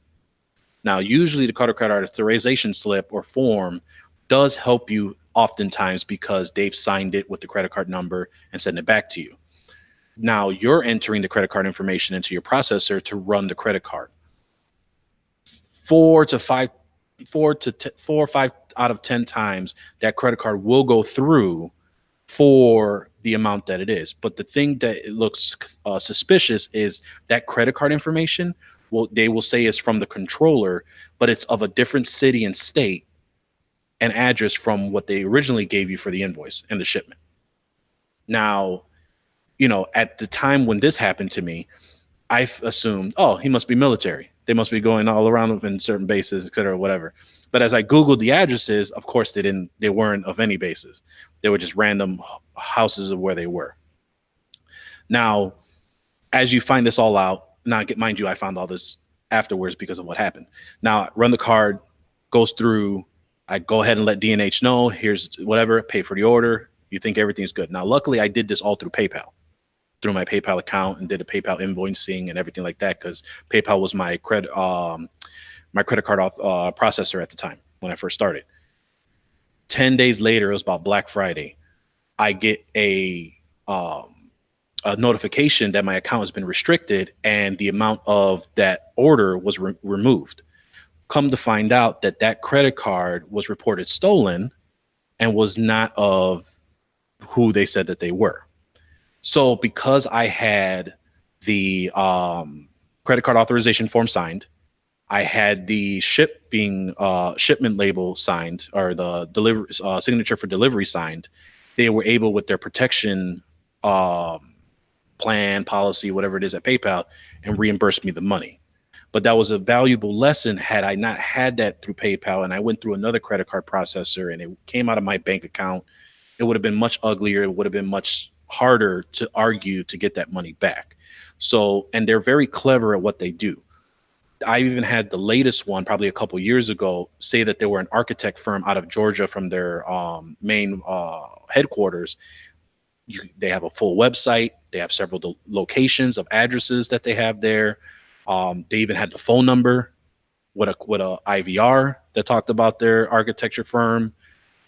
Now, usually the credit card authorization slip or form does help you oftentimes because they've signed it with the credit card number and send it back to you. Now you're entering the credit card information into your processor to run the credit card. 4 or 5 out of 10 times that credit card will go through for the amount that it is. But the thing that it looks suspicious is that credit card information, they will say is from the controller, but it's of a different city and state and address from what they originally gave you for the invoice and the shipment. Now, at the time when this happened to me, I assumed, oh, he must be military. They must be going all around in certain bases, et cetera, whatever. But as I Googled the addresses, of course, they weren't of any bases. They were just random houses of where they were. Now, as you find this all out, now mind you, I found all this afterwards because of what happened. Now, run the card, goes through. I go ahead and let D&H know, here's whatever, pay for the order. You think everything's good. Now, luckily, I did this all through PayPal, through my PayPal account, and did a PayPal invoicing and everything like that because PayPal was my credit card processor at the time when I first started. 10 days later, it was about Black Friday. I get a notification that my account has been restricted and the amount of that order was removed. Come to find out that credit card was reported stolen and was not of who they said that they were. So because I had the credit card authorization form signed, I had the shipment label signed, or the delivery signature for delivery signed, they were able, with their protection plan, policy, whatever it is at PayPal, and reimburse me the money. But that was a valuable lesson. Had I not had that through PayPal and I went through another credit card processor and it came out of my bank account, it would have been much uglier. It would have been much harder to argue to get that money back. So, and they're very clever at what they do. I even had the latest one probably a couple years ago say that they were an architect firm out of Georgia from their main headquarters. They have a full website. They have several locations of addresses that they have there. They even had the phone number with a IVR that talked about their architecture firm,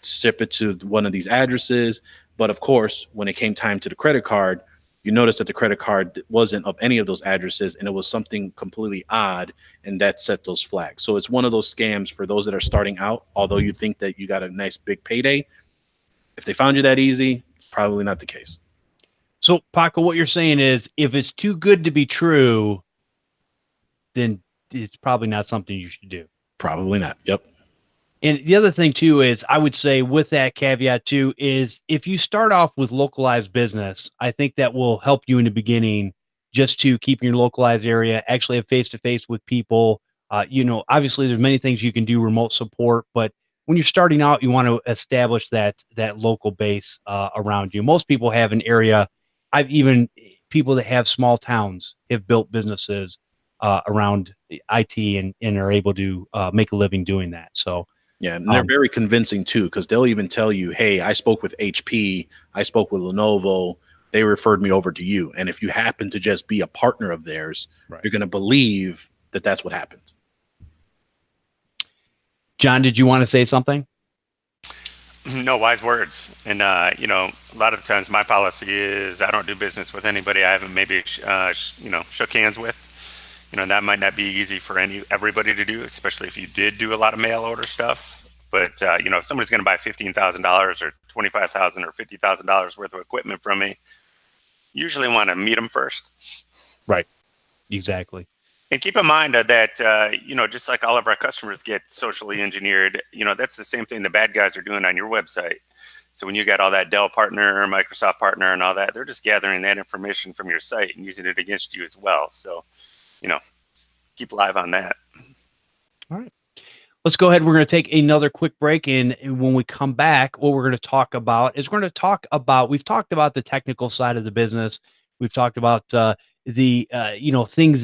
ship it to one of these addresses. But of course, when it came time to the credit card, you notice that the credit card wasn't of any of those addresses, and it was something completely odd, and that set those flags. So it's one of those scams for those that are starting out. Although you think that you got a nice big payday, if they found you that easy, probably not the case. So, Paco, what you're saying is, if it's too good to be true, then it's probably not something you should do. Probably not. Yep. And the other thing too is, I would say with that caveat too, is if you start off with localized business, I think that will help you in the beginning just to keep in your localized area, actually have face-to-face with people. Obviously there's many things you can do, remote support, but when you're starting out, you want to establish that local base around you. Most people have an area. People that have small towns have built businesses around IT and are able to make a living doing that. So, yeah, and they're very convincing too, because they'll even tell you, hey, I spoke with HP, I spoke with Lenovo, they referred me over to you. And if you happen to just be a partner of theirs, right, you're going to believe that that's what happened. John, did you want to say something? No, wise words. And, a lot of the times my policy is I don't do business with anybody I haven't maybe, shook hands with. That might not be easy for everybody to do, especially if you did do a lot of mail order stuff. But, if somebody's going to buy $15,000 or $25,000 or $50,000 worth of equipment from me, usually want to meet them first. Right. Exactly. And keep in mind that, just like all of our customers get socially engineered, that's the same thing the bad guys are doing on your website. So when you got all that Dell partner, Microsoft partner, and all that, they're just gathering that information from your site and using it against you as well. So, keep live on that. All right. Let's go ahead. We're going to take another quick break. And when we come back, what we're going to talk about is we've talked about the technical side of the business. We've talked about things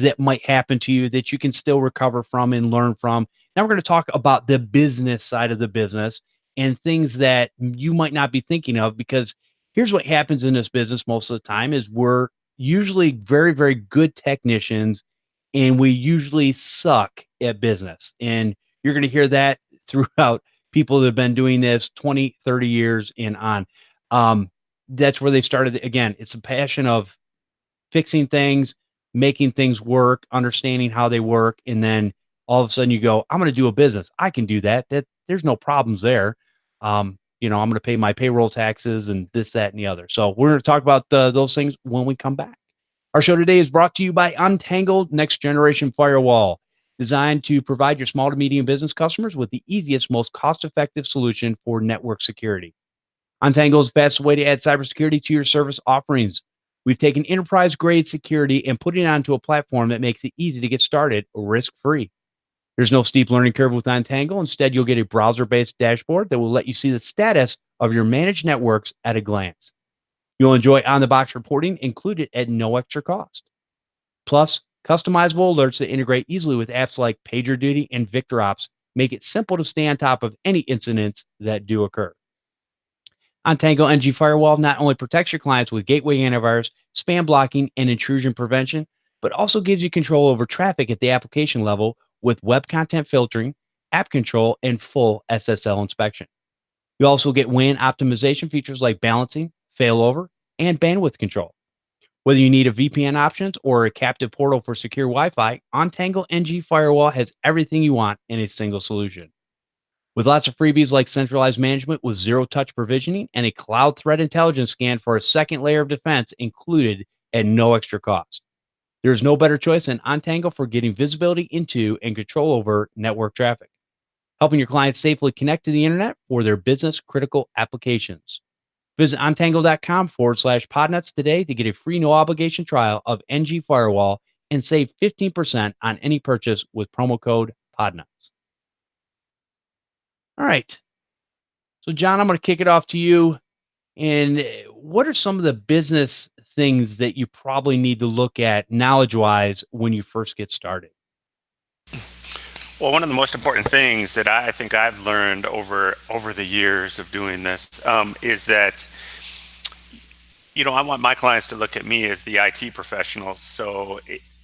that might happen to you that you can still recover from and learn from. Now we're going to talk about the business side of the business and things that you might not be thinking of, because here's what happens in this business most of the time is we're usually very, very good technicians, and we usually suck at business. And you're going to hear that throughout people that have been doing this 20, 30 years and on. That's where they started. Again, it's a passion of fixing things, making things work, understanding how they work. And then all of a sudden you go, I'm going to do a business. I can do that. There's no problems there. I'm going to pay my payroll taxes and this, that, and the other. So we're going to talk about those things when we come back. Our show today is brought to you by Untangled Next Generation Firewall, designed to provide your small to medium business customers with the easiest, most cost-effective solution for network security. Untangled is the fastest way to add cybersecurity to your service offerings. We've taken enterprise-grade security and put it onto a platform that makes it easy to get started risk-free. There's no steep learning curve with Untangled. Instead, you'll get a browser-based dashboard that will let you see the status of your managed networks at a glance. You'll enjoy on-the-box reporting included at no extra cost. Plus, customizable alerts that integrate easily with apps like PagerDuty and VictorOps make it simple to stay on top of any incidents that do occur. Untangle NG Firewall not only protects your clients with gateway antivirus, spam blocking, and intrusion prevention, but also gives you control over traffic at the application level with web content filtering, app control, and full SSL inspection. You also get WAN optimization features like balancing, failover, and bandwidth control. Whether you need a VPN options or a captive portal for secure Wi-Fi, Untangle NG Firewall has everything you want in a single solution. With lots of freebies like centralized management with zero-touch provisioning and a cloud threat intelligence scan for a second layer of defense included at no extra cost. There is no better choice than Untangle for getting visibility into and control over network traffic, helping your clients safely connect to the internet for their business-critical applications. Visit untangle.com/podnuts today to get a free no obligation trial of NG Firewall and save 15% on any purchase with promo code podnuts. All right. So John, I'm going to kick it off to you. And what are some of the business things that you probably need to look at knowledge-wise when you first get started? Well, one of the most important things that I think I've learned over the years of doing this is that, I want my clients to look at me as the IT professionals. So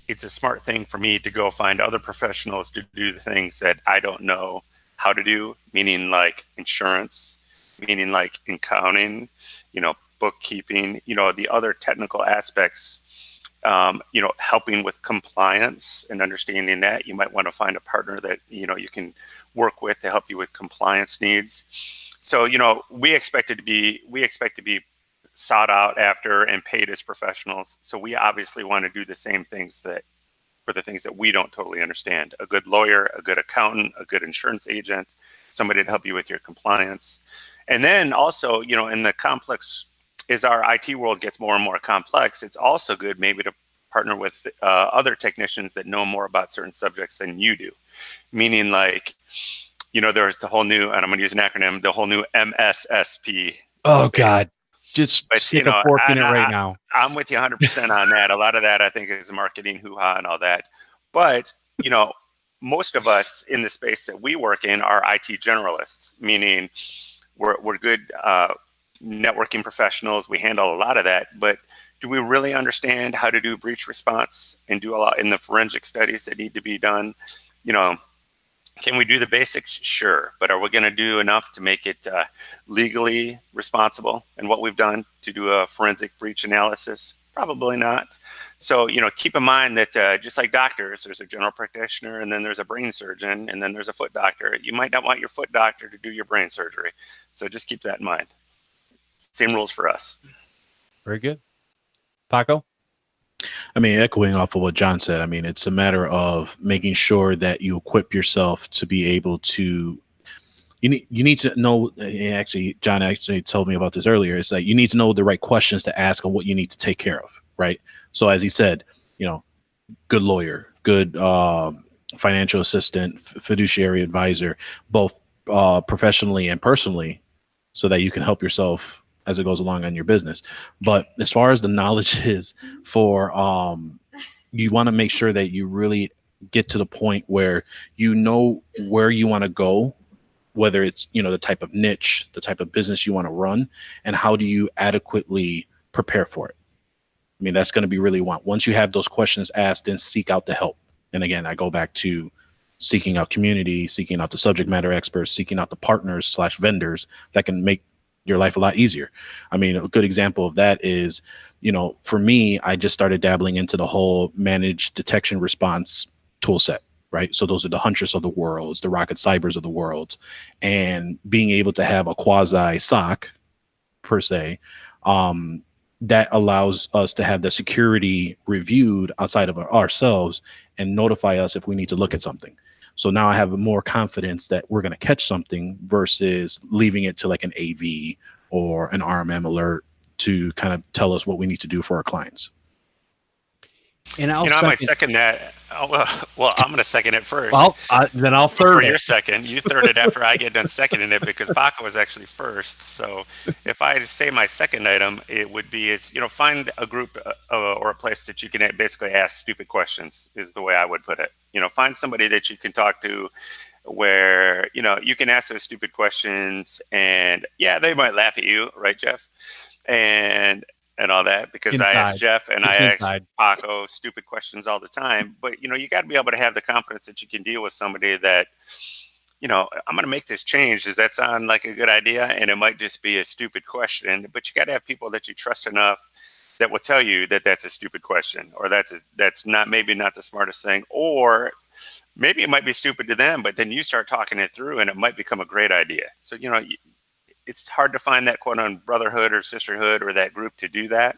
it's a smart thing for me to go find other professionals to do the things that I don't know how to do, meaning like insurance, meaning like accounting, bookkeeping, the other technical aspects. Helping with compliance and understanding that you might want to find a partner that, you can work with to help you with compliance needs. So, we expect to be sought out after and paid as professionals. So we obviously want to do the same things for the things that we don't totally understand. A good lawyer, a good accountant, a good insurance agent, somebody to help you with your compliance. And then also, in the complex, as our IT world gets more and more complex, it's also good maybe to partner with other technicians that know more about certain subjects than you do. Meaning like, there's the whole new, and I'm going to use an acronym, the whole new MSSP. Oh, space. God. Just stick a fork in it right now. I'm with you 100% on that. A lot of that I think is marketing hoo-ha and all that. But, most of us in the space that we work in are IT generalists, meaning we're good networking professionals. We handle a lot of that, but do we really understand how to do breach response and do a lot in the forensic studies that need to be done? Can we do the basics? Sure. But are we going to do enough to make it legally responsible? And what we've done to do a forensic breach analysis? Probably not. So, keep in mind that just like doctors, there's a general practitioner, and then there's a brain surgeon, and then there's a foot doctor. You might not want your foot doctor to do your brain surgery. So just keep that in mind. Same rules for us. Very good. Paco? Echoing off of what John said, it's a matter of making sure that you equip yourself to be able to, you need to know, actually, John actually told me about this earlier. It's like, you need to know the right questions to ask on what you need to take care of. Right. So as he said, good lawyer, good financial assistant, fiduciary advisor, both professionally and personally, so that you can help yourself as it goes along on your business. But as far as the knowledge is for, you want to make sure that you really get to the point where you know where you want to go, whether it's, you know, the type of niche, the type of business you want to run, and how do you adequately prepare for it. I mean, that's going to be really once you have those questions asked, then seek out the help. And again, I go back to seeking out community, seeking out the subject matter experts, seeking out the partners / vendors that can make your life a lot easier. I mean, a good example of that is, you know, for me, I just started dabbling into the whole managed detection response tool set, right? So those are the Hunters of the worlds, the Rocket Cybers of the worlds, and being able to have a quasi SOC per se, that allows us to have the security reviewed outside of ourselves and notify us if we need to look at something. So now I have more confidence that we're going to catch something versus leaving it to like an AV or an RMM alert to kind of tell us what we need to do for our clients. And I might second that. Well, I'm going to second it first. Well, then I'll third it. Your second. You third it after I get done seconding it, because Paco was actually first. So if I say my second item, it would be find a group or a place that you can basically ask stupid questions, is the way I would put it. Find somebody that you can talk to where, you can ask those stupid questions, and yeah, they might laugh at you, right, Jeff? And all that, because I asked Jeff and I asked Paco stupid questions all the time. But, you got to be able to have the confidence that you can deal with somebody that, I'm going to make this change. Does that sound like a good idea? And it might just be a stupid question, but you got to have people that you trust enough that will tell you that that's a stupid question, or that's maybe not the smartest thing, or maybe it might be stupid to them, but then you start talking it through and it might become a great idea. So, it's hard to find that quote on brotherhood or sisterhood or that group to do that.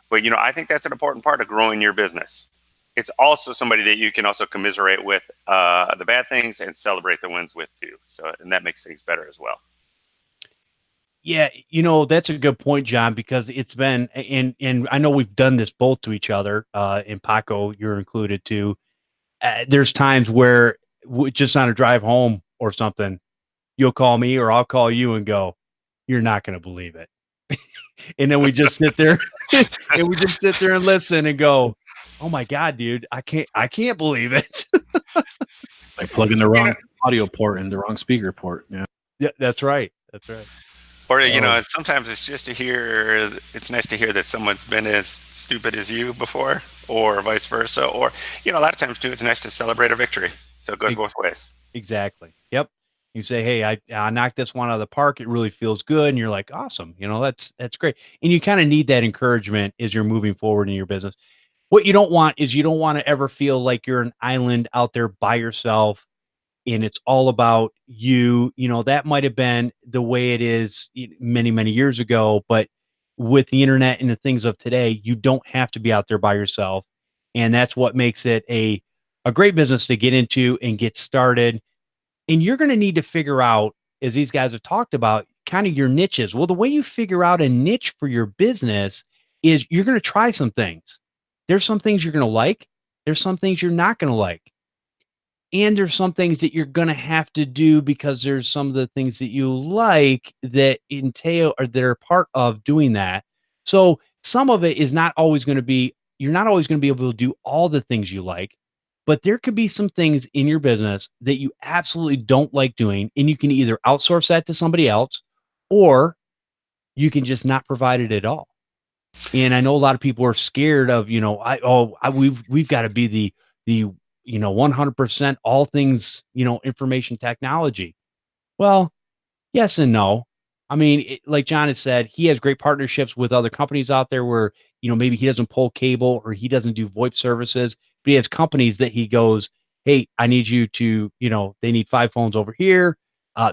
But, I think that's an important part of growing your business. It's also somebody that you can also commiserate with the bad things and celebrate the wins with too. So, and that makes things better as well. Yeah. That's a good point, John, because it's been, and I know we've done this both to each other, and Paco, you're included too. There's times where just on a drive home or something, you'll call me or I'll call you and go, "You're not going to believe it." And then we just sit there and listen and go, "Oh my God, dude, I can't believe it." Like plugging the wrong audio port in the wrong speaker port. Yeah, that's right. That's right. Or, sometimes it's just it's nice to hear that someone's been as stupid as you before, or vice versa. Or, a lot of times too, it's nice to celebrate a victory. So it goes both ways. Exactly. Yep. You say, "Hey, I knocked this one out of the park. It really feels good." And you're like, "Awesome." That's great. And you kind of need that encouragement as you're moving forward in your business. What you don't want is you don't want to ever feel like you're an island out there by yourself and it's all about you. That might have been the way it is many, many years ago, but with the internet and the things of today, you don't have to be out there by yourself. And that's what makes it a great business to get into and get started. And you're going to need to figure out, as these guys have talked about, kind of your niches. Well, the way you figure out a niche for your business is you're going to try some things. There's some things you're going to like. There's some things you're not going to like. And there's some things that you're going to have to do because there's some of the things that you like that entail or they're part of doing that. So some of it is not always going to be, you're not always going to be able to do all the things you like. But there could be some things in your business that you absolutely don't like doing, and you can either outsource that to somebody else, or you can just not provide it at all. And I know a lot of people are scared of, we've got to be the 100% all things, information technology. Well, yes and no. I mean, like John has said, he has great partnerships with other companies out there where, maybe he doesn't pull cable or he doesn't do VoIP services, but he has companies that he goes, "Hey, I need you to, they need 5 phones over here.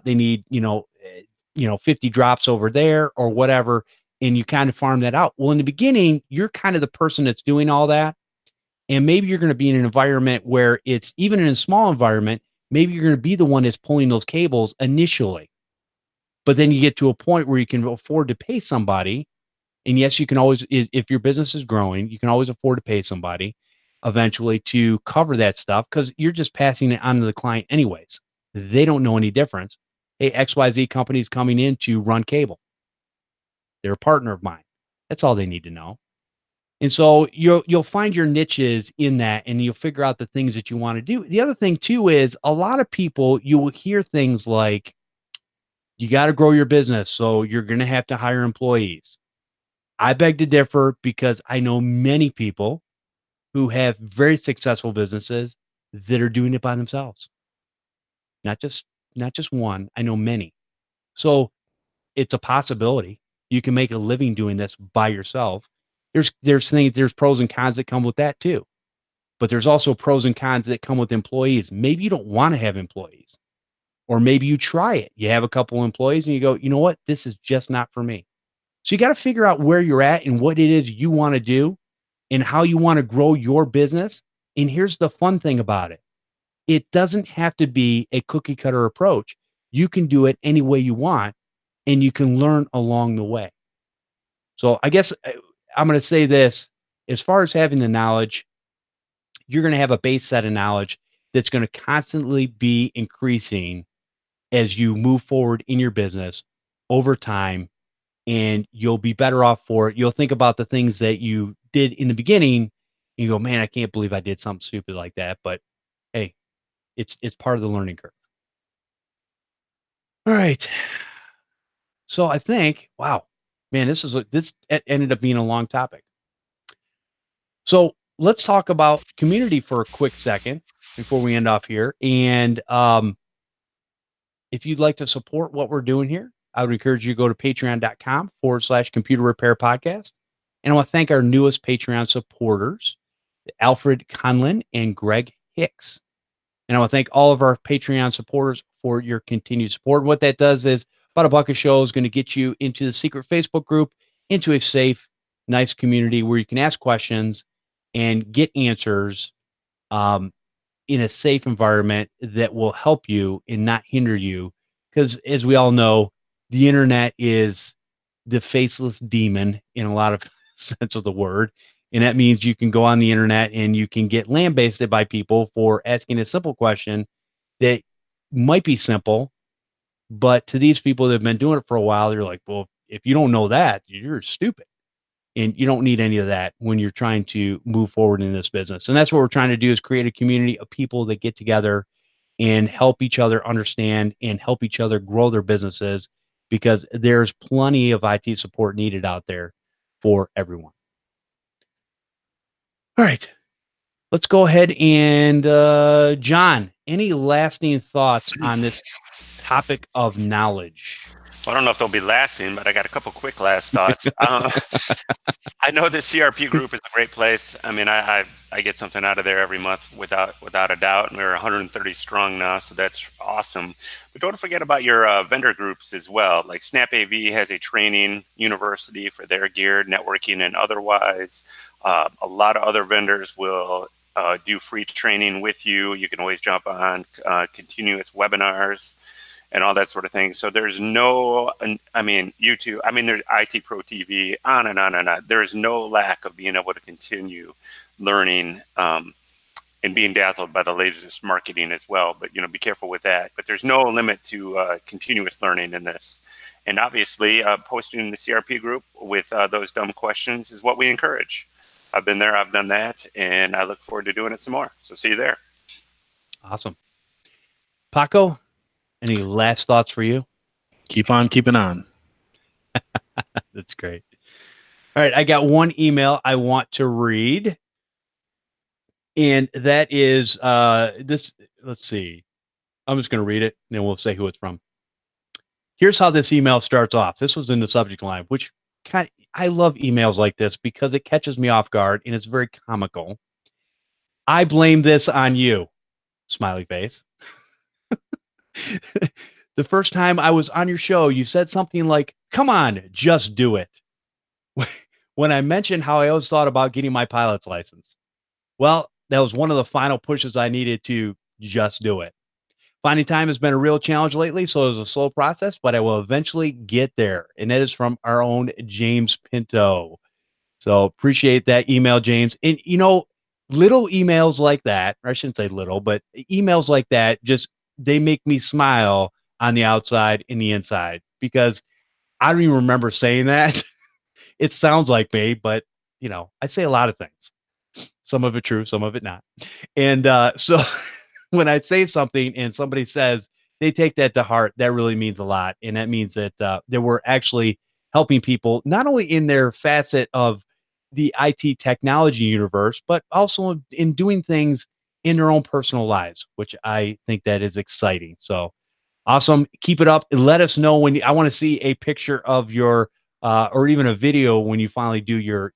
They need, 50 drops over there or whatever." And you kind of farm that out. Well, in the beginning, you're kind of the person that's doing all that. And maybe you're going to be in an environment where it's even in a small environment, maybe you're going to be the one that's pulling those cables initially. But then you get to a point where you can afford to pay somebody. And yes, you can always, if your business is growing, you can always afford to pay somebody. eventually to cover that stuff because you're just passing it on to the client anyways. They don't know any difference. Hey, XYZ company is coming in to run cable. They're a partner of mine. That's all they need to know. And so you'll find your niches in that, and you'll figure out the things that you want to do. The other thing too is a lot of people, you will hear things like, you got to grow your business, so you're going to have to hire employees. I beg to differ because I know many people who have very successful businesses that are doing it by themselves. Not just one. I know many. So it's a possibility. You can make a living doing this by yourself. There's pros and cons that come with that too. But there's also pros and cons that come with employees. Maybe you don't want to have employees. Or maybe you try it. You have a couple employees and you go, you know what? This is just not for me. So you got to figure out where you're at and what it is you want to do and how you want to grow your business. And here's the fun thing about it. It doesn't have to be a cookie cutter approach. You can do it any way you want, and you can learn along the way. So I guess I'm going to say this, as far as having the knowledge, you're going to have a base set of knowledge that's going to constantly be increasing as you move forward in your business over time, and you'll be better off for it. You'll think about the things that you did in the beginning, and you go, man, I can't believe I did something stupid like that. But hey, it's part of the learning curve. All right. So I think, wow, man, this ended up being a long topic. So let's talk about community for a quick second before we end off here. And if you'd like to support what we're doing here, I would encourage you to go to patreon.com/computer repair podcast. And I want to thank our newest Patreon supporters, Alfred Conlin and Greg Hicks. And I want to thank all of our Patreon supporters for your continued support. What that does is About a Buck a Show is going to get you into the secret Facebook group, into a safe, nice community where you can ask questions and get answers in a safe environment that will help you and not hinder you. Because as we all know, the internet is the faceless demon in a lot of sense of the word. And that means you can go on the internet and you can get lambasted by people for asking a simple question that might be simple, but to these people that have been doing it for a while, they're like, well, if you don't know that, you're stupid. And you don't need any of that when you're trying to move forward in this business. And that's what we're trying to do, is create a community of people that get together and help each other understand and help each other grow their businesses, because there's plenty of IT support needed out there for everyone. All right, let's go ahead and John, any lasting thoughts on this topic of knowledge? Well, I don't know if they'll be lasting, but I got a couple quick last thoughts. I know the CRP group is a great place. I mean, I get something out of there every month without a doubt. And we're 130 strong now, so that's awesome. But don't forget about your vendor groups as well. Like SnapAV has a training university for their gear, networking and otherwise. A lot of other vendors will do free training with you. You can always jump on continuous webinars and all that sort of thing. So there's no, I mean, YouTube, I mean, there's IT Pro TV, on and on and on. There is no lack of being able to continue learning and being dazzled by the latest marketing as well. But, you know, be careful with that. But there's no limit to continuous learning in this. And obviously, posting in the CRP group with those dumb questions is what we encourage. I've been there, I've done that, and I look forward to doing it some more. So see you there. Awesome. Paco, any last thoughts for you? Keep on keeping on. That's great. All right, I got one email I want to read, and that is this. Let's see. I'm just going to read it, and then we'll say who it's from. Here's how this email starts off. This was in the subject line, which I love emails like this because it catches me off guard, and it's very comical. I blame this on you, smiley face. The first time I was on your show, you said something like, come on, just do it. When I mentioned how I always thought about getting my pilot's license. Well, that was one of the final pushes I needed to just do it. Finding time has been a real challenge lately, so it was a slow process, but I will eventually get there. And that is from our own James Pinto. So appreciate that email, James. And, you know, little emails like that, or I shouldn't say little, but emails like that, just they make me smile on the outside and the inside, because I don't even remember saying that. It sounds like me, but I say a lot of things. Some of it true, some of it not. And so when I say something and somebody says they take that to heart, that really means a lot. And that means that we're actually helping people, not only in their facet of the IT technology universe, but also in doing things in their own personal lives, which I think that is exciting. So awesome. Keep it up. And let us know when I want to see a picture of your, or even a video when you finally do your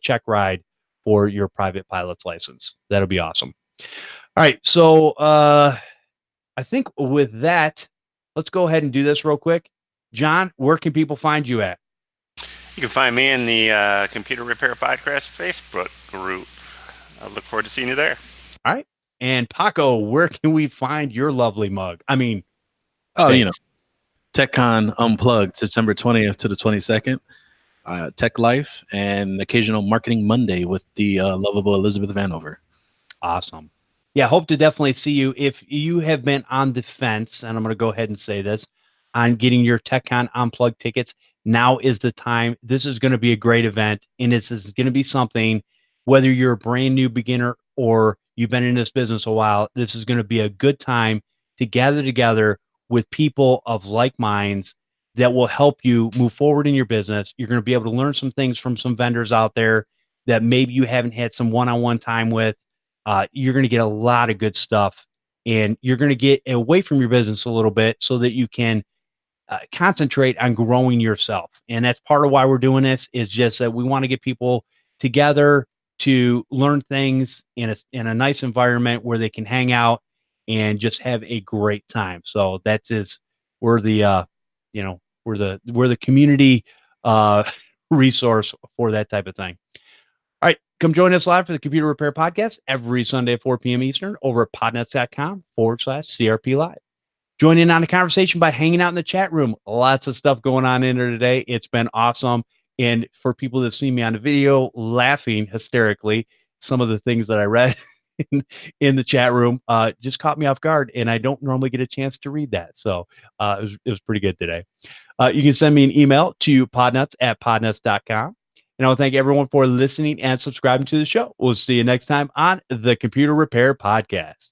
check ride for your private pilot's license. That'll be awesome. All right. So I think with that, let's go ahead and do this real quick. John, where can people find you at? You can find me in the Computer Repair Podcast Facebook group. I look forward to seeing you there. All right. And Paco, where can we find your lovely mug? I mean, TechCon Unplugged, September 20th to the 22nd. Tech Life and occasional Marketing Monday with the lovable Elizabeth Vanover. Awesome. Yeah, hope to definitely see you. If you have been on the fence, and I'm going to go ahead and say this, on getting your TechCon Unplugged tickets, now is the time. This is going to be a great event, and this is going to be something, whether you're a brand new beginner or you've been in this business a while, this is going to be a good time to gather together with people of like minds that will help you move forward in your business. You're going to be able to learn some things from some vendors out there that maybe you haven't had some one-on-one time with. You're going to get a lot of good stuff, and you're going to get away from your business a little bit so that you can concentrate on growing yourself. And that's part of why we're doing this, is just that we want to get people together to learn things in a nice environment where they can hang out and just have a great time. So we're the we're the community resource for that type of thing. All right, come join us live for the Computer Repair Podcast every Sunday at 4 p.m. Eastern over at podnuts.com/CRP Live. Join in on the conversation by hanging out in the chat room. Lots of stuff going on in there today. It's been awesome. And for people that see me on the video laughing hysterically, some of the things that I read in the chat room just caught me off guard. And I don't normally get a chance to read that. So it was pretty good today. You can send me an email to podnuts@podnuts.com. And I want to thank everyone for listening and subscribing to the show. We'll see you next time on the Computer Repair Podcast.